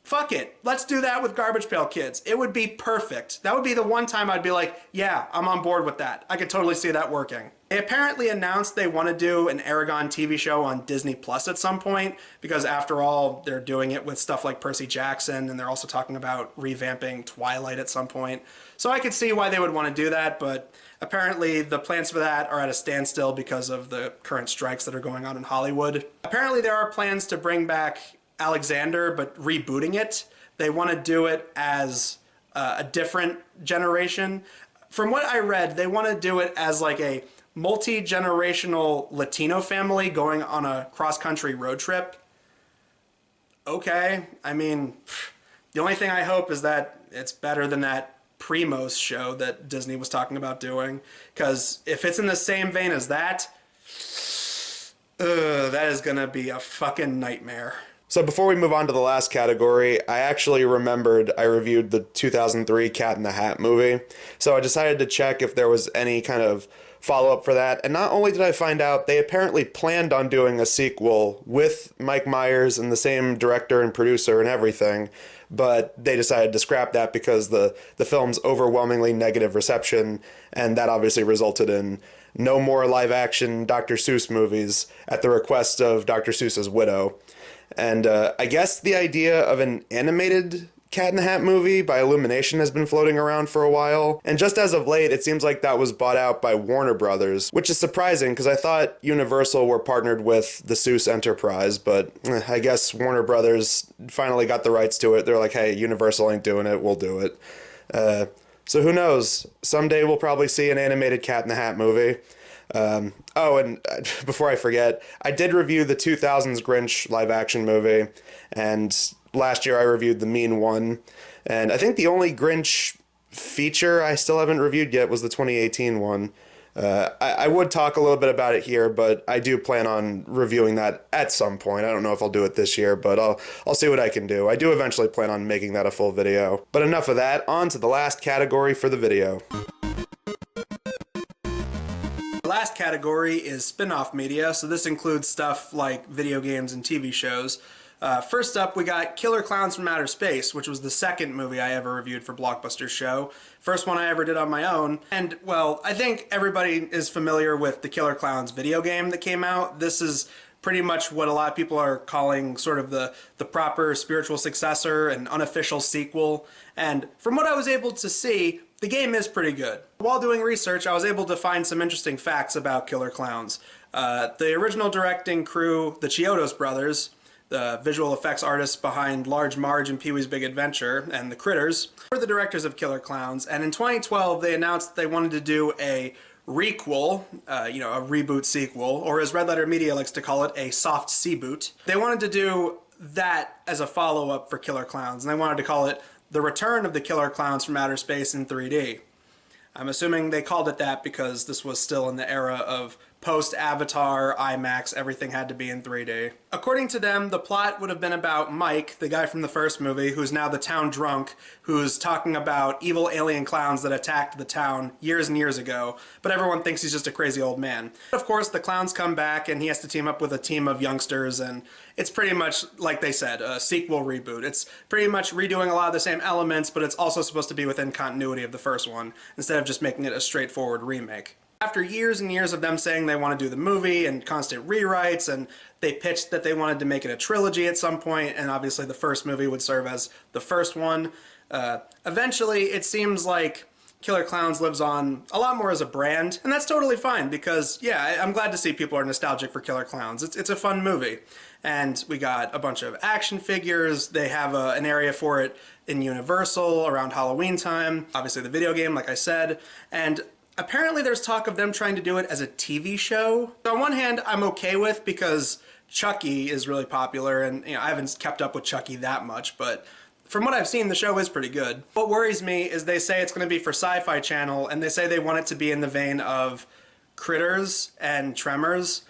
fuck it. Let's do that with Garbage Pail Kids. It would be perfect. That would be the one time I'd be like, yeah, I'm on board with that. I could totally see that working. They apparently announced they want to do an Aragon TV show on Disney Plus at some point, because after all, they're doing it with stuff like Percy Jackson, and they're also talking about revamping Twilight at some point. So I could see why they would want to do that, but apparently the plans for that are at a standstill because of the current strikes that are going on in Hollywood. Apparently there are plans to bring back Alexander, but rebooting it. They want to do it as a different generation. From what I read, they want to do it as like a multi-generational Latino family going on a cross-country road trip. Okay, I mean, the only thing I hope is that it's better than that Primos show that Disney was talking about doing, because if it's in the same vein as that, that is gonna be a fucking nightmare. So before we move on to the last category, I actually remembered I reviewed the 2003 Cat in the Hat movie. So I decided to check if there was any kind of follow-up for that. And not only did I find out, they apparently planned on doing a sequel with Mike Myers and the same director and producer and everything, but they decided to scrap that because the film's overwhelmingly negative reception, and that obviously resulted in no more live-action Dr. Seuss movies at the request of Dr. Seuss's widow. And I guess the idea of an animated Cat in the Hat movie by Illumination has been floating around for a while. And just as of late, it seems like that was bought out by Warner Brothers, which is surprising because I thought Universal were partnered with the Seuss Enterprise, but I guess Warner Brothers finally got the rights to it. They're like, hey, Universal ain't doing it, we'll do it. So who knows? Someday we'll probably see an animated Cat in the Hat movie. Oh, and before I forget, I did review the 2000s Grinch live-action movie, and last year I reviewed The Mean One, and I think the only Grinch feature I still haven't reviewed yet was the 2018 one. I would talk a little bit about it here, but I do plan on reviewing that at some point. I don't know if I'll do it this year, but I'll see what I can do. I do eventually plan on making that a full video. But enough of that, on to the last category for the video. The last category is spin-off media, so this includes stuff like video games and TV shows. First up, we got Killer Clowns from Outer Space, which was the second movie I ever reviewed for Blockbusters Show. First one I ever did on my own. And, well, I think everybody is familiar with the Killer Clowns video game that came out. This is pretty much what a lot of people are calling sort of the proper spiritual successor and unofficial sequel. And from what I was able to see, the game is pretty good. While doing research, I was able to find some interesting facts about Killer Clowns. The original directing crew, the Chiodos brothers, the visual effects artists behind Large Marge and Pee-wee's Big Adventure, and the Critters, were the directors of Killer Clowns, and in 2012 they announced they wanted to do a requel, a reboot sequel, or as Red Letter Media likes to call it, a soft C-boot. They wanted to do that as a follow-up for Killer Clowns, and they wanted to call it The Return of the Killer Clowns from Outer Space in 3D. I'm assuming they called it that because this was still in the era of post-Avatar, IMAX, everything had to be in 3D. According to them, the plot would have been about Mike, the guy from the first movie, who's now the town drunk, who's talking about evil alien clowns that attacked the town years and years ago, but everyone thinks he's just a crazy old man. Of course, the clowns come back and he has to team up with a team of youngsters, and it's pretty much, like they said, a sequel reboot. It's pretty much redoing a lot of the same elements, but it's also supposed to be within continuity of the first one, instead of just making it a straightforward remake. After years and years of them saying they want to do the movie and constant rewrites, and they pitched that they wanted to make it a trilogy at some point, and obviously the first movie would serve as the first one. Eventually, it seems like Killer Clowns lives on a lot more as a brand, and that's totally fine because, yeah, I'm glad to see people are nostalgic for Killer Clowns. It's a fun movie. And we got a bunch of action figures. They have an area for it in Universal around Halloween time. Obviously the video game, like I said. And apparently there's talk of them trying to do it as a TV show. So on one hand, I'm okay with because Chucky is really popular, and I haven't kept up with Chucky that much, but from what I've seen, the show is pretty good. What worries me is they say it's going to be for Sci-Fi Channel, and they say they want it to be in the vein of Critters and Tremors,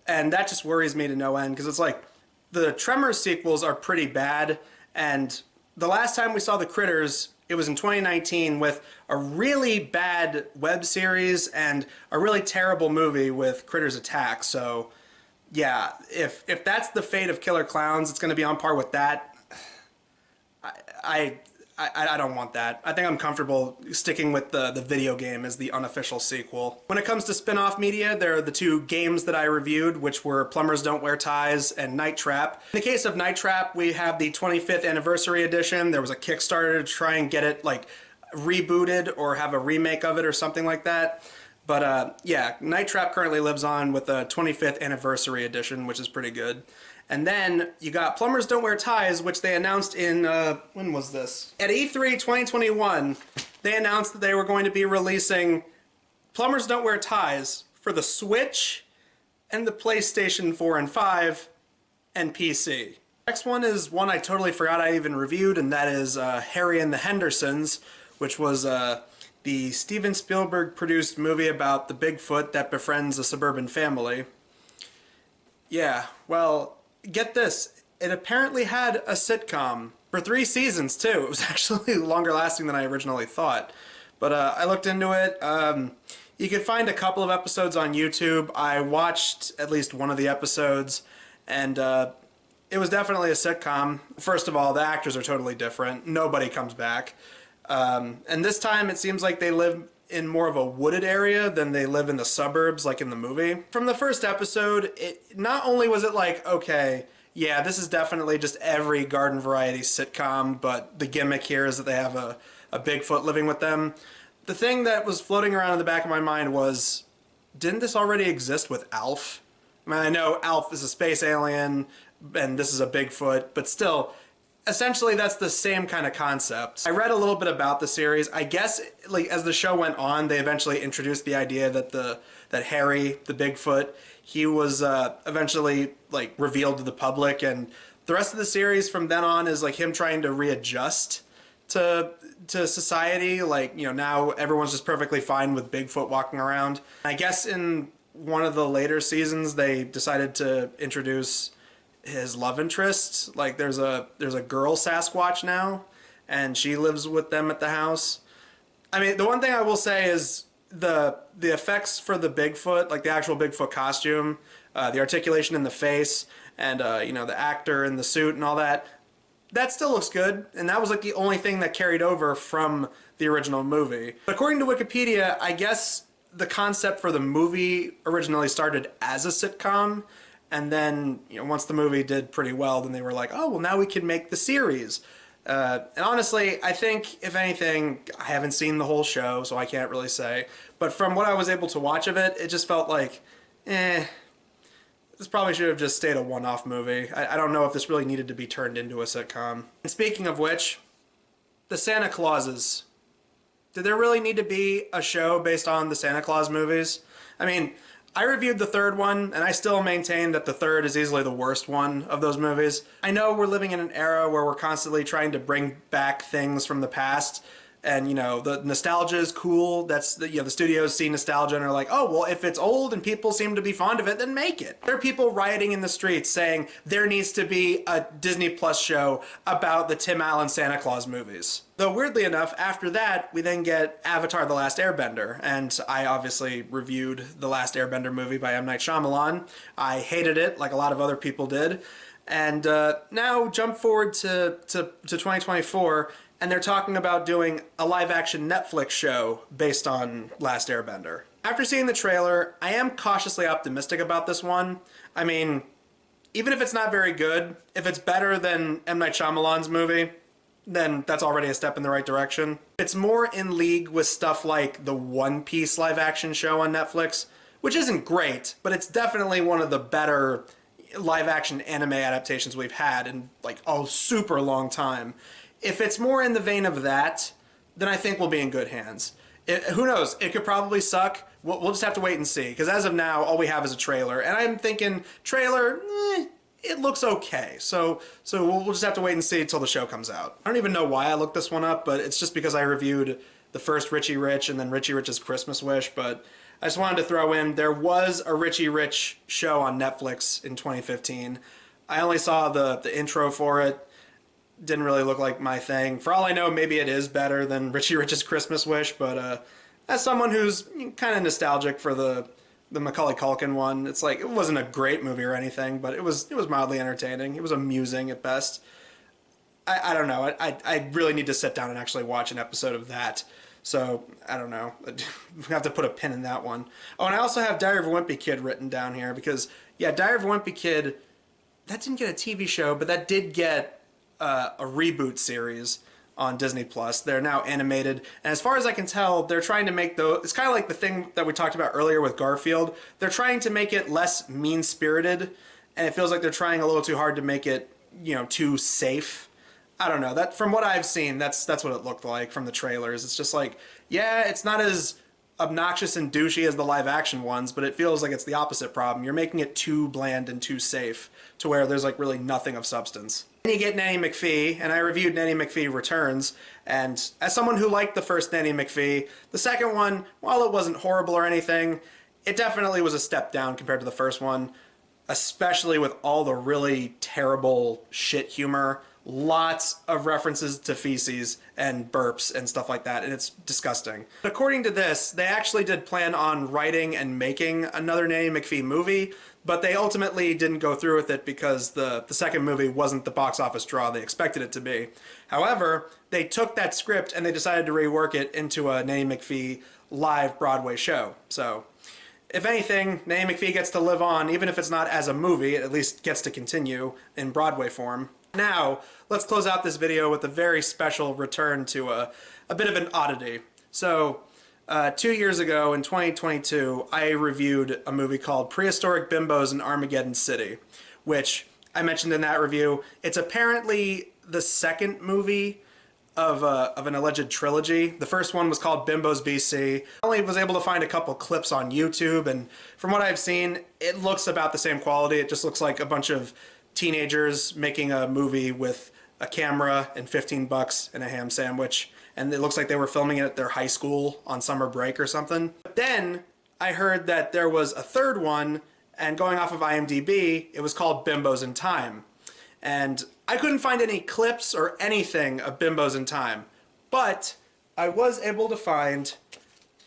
and that just worries me to no end, because it's like, the Tremors sequels are pretty bad, and the last time we saw the Critters, it was in 2019 with a really bad web series and a really terrible movie with Critters Attack. So, yeah, if that's the fate of Killer Clowns, it's going to be on par with that. I don't want that. I think I'm comfortable sticking with the video game as the unofficial sequel. When it comes to spin-off media, there are the two games that I reviewed, which were Plumbers Don't Wear Ties and Night Trap. In the case of Night Trap, we have the 25th anniversary edition. There was a Kickstarter to try and get it like rebooted or have a remake of it or something like that. But yeah, Night Trap currently lives on with a 25th anniversary edition, which is pretty good. And then you got Plumbers Don't Wear Ties, which they announced in, when was this? At E3 2021, they announced that they were going to be releasing Plumbers Don't Wear Ties for the Switch and the PlayStation 4 and 5 and PC. Next one is one I totally forgot I even reviewed, and that is Harry and the Hendersons, which was the Steven Spielberg produced movie about the Bigfoot that befriends a suburban family. Yeah, well, get this, it apparently had a sitcom for 3 seasons too. It was actually longer lasting than I originally thought. But I looked into it. You could find a couple of episodes on YouTube. I watched at least one of the episodes, and it was definitely a sitcom. First of all, the actors are totally different. Nobody comes back. And this time it seems like they live in more of a wooded area than they live in the suburbs like in the movie. From the first episode, it not only was it like, okay, yeah, this is definitely just every garden variety sitcom, but the gimmick here is that they have a Bigfoot living with them. The thing that was floating around in the back of my mind was, didn't this already exist with Alf? I mean, I know Alf is a space alien and this is a Bigfoot, but still, essentially that's the same kind of concept. I read a little bit about the series. I guess like as the show went on, they eventually introduced the idea that that Harry, the Bigfoot, he was eventually like revealed to the public, and the rest of the series from then on is like him trying to readjust to society. Like, now everyone's just perfectly fine with Bigfoot walking around. I guess in one of the later seasons they decided to introduce his love interest. Like there's a girl Sasquatch now, and she lives with them at the house. I mean, the one thing I will say is the effects for the Bigfoot, like the actual Bigfoot costume, the articulation in the face, and the actor in the suit and all that still looks good, and that was like the only thing that carried over from the original movie. But according to Wikipedia, I guess the concept for the movie originally started as a sitcom, and then, once the movie did pretty well, then they were like, oh, well, now we can make the series. And honestly, I think, if anything, I haven't seen the whole show, so I can't really say. But from what I was able to watch of it, it just felt like, this probably should have just stayed a one-off movie. I don't know if this really needed to be turned into a sitcom. And speaking of which, the Santa Clauses. Did there really need to be a show based on the Santa Claus movies? I mean, I reviewed the third one, and I still maintain that the third is easily the worst one of those movies. I know we're living in an era where we're constantly trying to bring back things from the past, and the nostalgia is cool. That's the studios see nostalgia and are like, oh well, if it's old and people seem to be fond of it, then make it. There are people rioting in the streets saying there needs to be a Disney Plus show about the Tim Allen Santa Claus movies. Though weirdly enough, after that, we then get Avatar: The Last Airbender, and I obviously reviewed The Last Airbender movie by M. Night Shyamalan. I hated it, like a lot of other people did. And now jump forward to 2024, and they're talking about doing a live-action Netflix show based on Last Airbender. After seeing the trailer, I am cautiously optimistic about this one. I mean, even if it's not very good, if it's better than M. Night Shyamalan's movie, then that's already a step in the right direction. It's more in league with stuff like the One Piece live-action show on Netflix, which isn't great, but it's definitely one of the better live-action anime adaptations we've had in like a super long time. If it's more in the vein of that, then I think we'll be in good hands. Who knows? It could probably suck. We'll just have to wait and see, because as of now, all we have is a trailer, and I'm thinking, trailer, it looks okay. So we'll just have to wait and see until the show comes out. I don't even know why I looked this one up, but it's just because I reviewed the first Richie Rich and then Richie Rich's Christmas Wish, but I just wanted to throw in, there was a Richie Rich show on Netflix in 2015. I only saw the intro for it. Didn't really look like my thing. For all I know, maybe it is better than Richie Rich's Christmas Wish, but as someone who's kind of nostalgic for the Macaulay Culkin one, it's like, it wasn't a great movie or anything, but it was mildly entertaining. It was amusing at best. I don't know. I really need to sit down and actually watch an episode of that. So, I don't know. We have to put a pin in that one. Oh, and I also have Diary of a Wimpy Kid written down here because, yeah, Diary of a Wimpy Kid, that didn't get a TV show, but that did get a reboot series on Disney Plus. They're now animated, and as far as I can tell, they're trying to make it's kind of like the thing that we talked about earlier with Garfield. They're trying to make it less mean-spirited, and it feels like they're trying a little too hard to make it, too safe. I don't know. That, from what I've seen, that's what it looked like from the trailers. It's just like, yeah, it's not as obnoxious and douchey as the live-action ones, but it feels like it's the opposite problem. You're making it too bland and too safe to where there's like really nothing of substance. Then you get Nanny McPhee, and I reviewed Nanny McPhee Returns, and as someone who liked the first Nanny McPhee, the second one, while it wasn't horrible or anything, it definitely was a step down compared to the first one, especially with all the really terrible shit humor. Lots of references to feces and burps and stuff like that, and it's disgusting. According to this, they actually did plan on writing and making another Nanny McPhee movie, but they ultimately didn't go through with it because the second movie wasn't the box office draw they expected it to be. However, they took that script and they decided to rework it into a Nanny McPhee live Broadway show. So, if anything, Nanny McPhee gets to live on, even if it's not as a movie, it at least gets to continue in Broadway form. Now, let's close out this video with a very special return to a bit of an oddity. So, 2 years ago in 2022, I reviewed a movie called Prehistoric Bimbos in Armageddon City, which I mentioned in that review. It's apparently the second movie of an alleged trilogy. The first one was called Bimbos BC. I only was able to find a couple clips on YouTube, and from what I've seen, it looks about the same quality. It just looks like a bunch of teenagers making a movie with a camera and $15 and a ham sandwich, and it looks like they were filming it at their high school on summer break or something. But then I heard that there was a third one, and going off of IMDb, it was called Bimbos in Time. And I couldn't find any clips or anything of Bimbos in Time, but I was able to find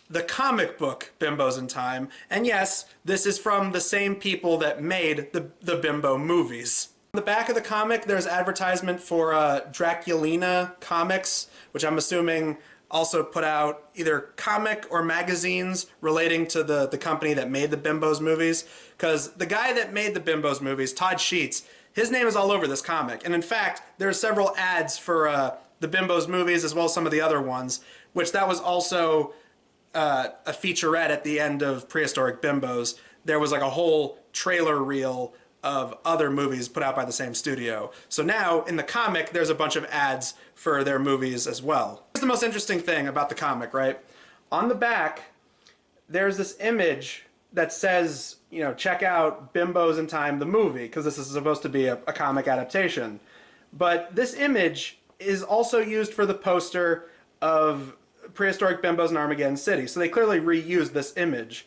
the comic book Bimbos in Time, and yes, this is from the same people that made the Bimbo movies. On the back of the comic, there's advertisement for Draculina Comics, which I'm assuming also put out either comic or magazines relating to the company that made the Bimbos movies, because the guy that made the Bimbos movies, Todd Sheets, his name is all over this comic, and in fact, there are several ads for the Bimbos movies as well as some of the other ones, which that was also a featurette at the end of Prehistoric Bimbos. There was like a whole trailer reel of other movies put out by the same studio. So now, in the comic, there's a bunch of ads for their movies as well. Here's the most interesting thing about the comic, right? On the back, there's this image that says, you know, check out Bimbos in Time, the movie, because this is supposed to be a comic adaptation. But this image is also used for the poster of Prehistoric Bimbos in Armageddon City. So they clearly reused this image.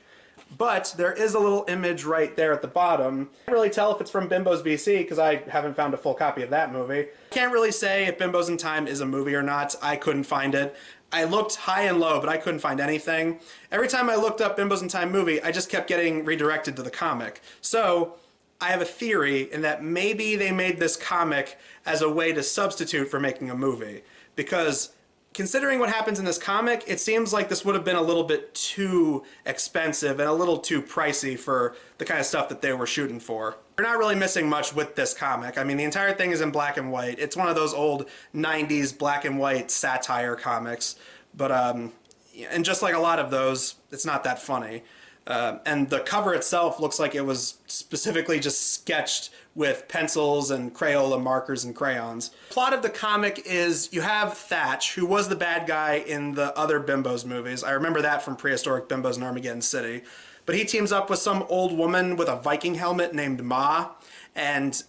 But there is a little image right there at the bottom. I can't really tell if it's from Bimbos BC because I haven't found a full copy of that movie. Can't really say if Bimbos in Time is a movie or not. I couldn't find it. I looked high and low, but I couldn't find anything. Every time I looked up Bimbos in Time movie, I just kept getting redirected to the comic. So I have a theory in that maybe they made this comic as a way to substitute for making a movie. Because considering what happens in this comic, it seems like this would have been a little bit too expensive and a little too pricey for the kind of stuff that they were shooting for. You're not really missing much with this comic. I mean, the entire thing is in black and white. It's one of those old 90s black and white satire comics. But, and just like a lot of those, it's not that funny. And the cover itself looks like it was specifically just sketched with pencils and Crayola markers and crayons. The plot of the comic is you have Thatch, who was the bad guy in the other Bimbos movies. I remember that from Prehistoric Bimbos in Armageddon City. But he teams up with some old woman with a Viking helmet named Ma, and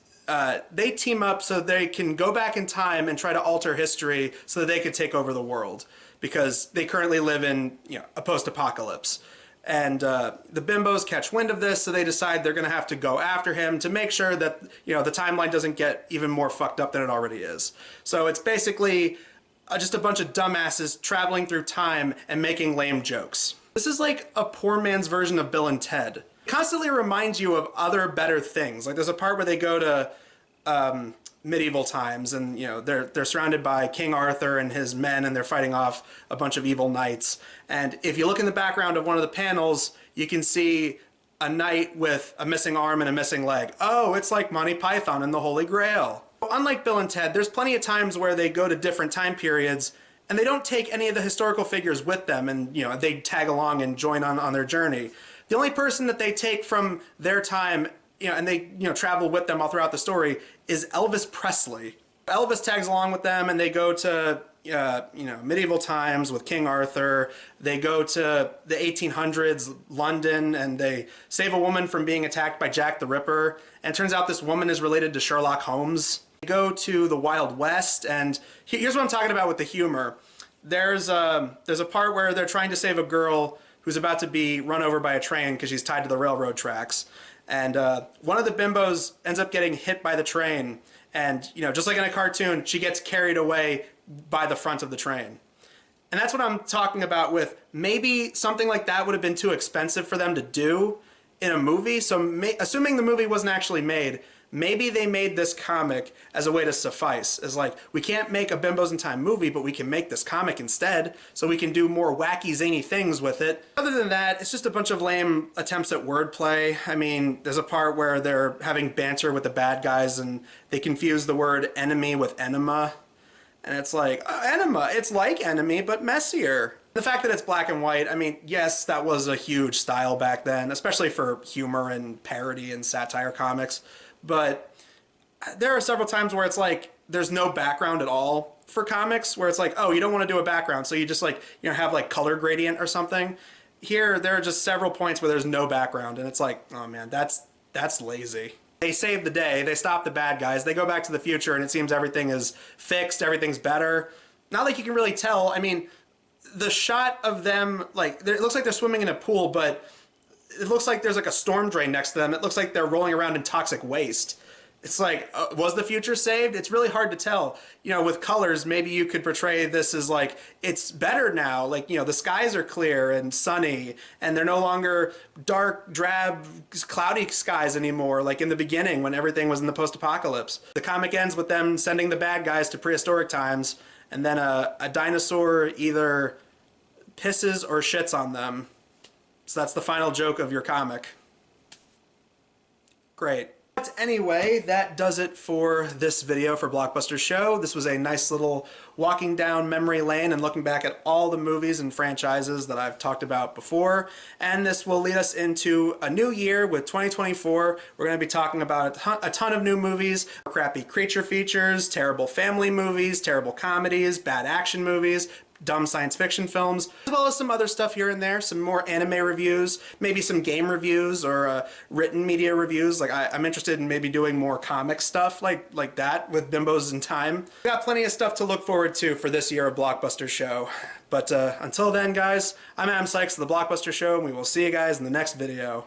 they team up so they can go back in time and try to alter history so that they could take over the world, because they currently live in, you know, a post-apocalypse. And the Bimbos catch wind of this, so they decide they're going to have to go after him to make sure that, you know, the timeline doesn't get even more fucked up than it already is. So it's basically just a bunch of dumbasses traveling through time and making lame jokes. This is like a poor man's version of Bill and Ted. It constantly reminds you of other better things. Like there's a part where they go to medieval times, and you know they're surrounded by King Arthur and his men, and they're fighting off a bunch of evil knights. And if you look in the background of one of the panels, you can see a knight with a missing arm and a missing leg. Oh, it's like Monty Python and the Holy Grail. Unlike Bill and Ted, there's plenty of times where they go to different time periods and they don't take any of the historical figures with them, and you know they tag along and join on their journey. The only person that they take from their time, you know, and they, you know, travel with them all throughout the story, is Elvis Presley. Elvis tags along with them, and they go to, you know, medieval times with King Arthur. They go to the 1800s London, and they save a woman from being attacked by Jack the Ripper. And it turns out this woman is related to Sherlock Holmes. They go to the Wild West, and here's what I'm talking about with the humor. There's a part where they're trying to save a girl who's about to be run over by a train because she's tied to the railroad tracks. And one of the Bimbos ends up getting hit by the train. And, you know, just like in a cartoon, she gets carried away by the front of the train. And that's what I'm talking about with maybe something like that would have been too expensive for them to do in a movie. So assuming the movie wasn't actually made, maybe they made this comic as a way to suffice. As like, we can't make a Bimbos in Time movie, but we can make this comic instead, so we can do more wacky, zany things with it. Other than that, it's just a bunch of lame attempts at wordplay. I mean, there's a part where they're having banter with the bad guys, and they confuse the word enemy with enema. And it's like, enema, it's like enemy, but messier. The fact that it's black and white, I mean, yes, that was a huge style back then, especially for humor and parody and satire comics. But there are several times where it's like there's no background at all for comics, where it's like, oh, you don't want to do a background, so you just like, you know, have like color gradient or something. Here, there are just several points where there's no background, and it's like, oh man, that's lazy. They save the day, they stop the bad guys, they go back to the future, and it seems everything is fixed, everything's better. Not like you can really tell. I mean, the shot of them, like, it looks like they're swimming in a pool, but it looks like there's like a storm drain next to them. It looks like they're rolling around in toxic waste. It's like, was the future saved? It's really hard to tell. You know, with colors, maybe you could portray this as like, it's better now. Like, you know, the skies are clear and sunny, and they're no longer dark, drab, cloudy skies anymore, like in the beginning when everything was in the post-apocalypse. The comic ends with them sending the bad guys to prehistoric times, and then a dinosaur either pisses or shits on them. So that's the final joke of your comic. Great. But anyway, that does it for this video for Blockbusters Show. This was a nice little walking down memory lane and looking back at all the movies and franchises that I've talked about before. And this will lead us into a new year with 2024. We're going to be talking about a ton of new movies, crappy creature features, terrible family movies, terrible comedies, bad action movies, dumb science fiction films, as well as some other stuff here and there, some more anime reviews, maybe some game reviews or written media reviews. Like I'm interested in maybe doing more comic stuff like that with Bimbos in Time. We got plenty of stuff to look forward to for this year of Blockbuster Show. But until then, guys, I'm Adam Sykes of the Blockbuster Show, and we will see you guys in the next video.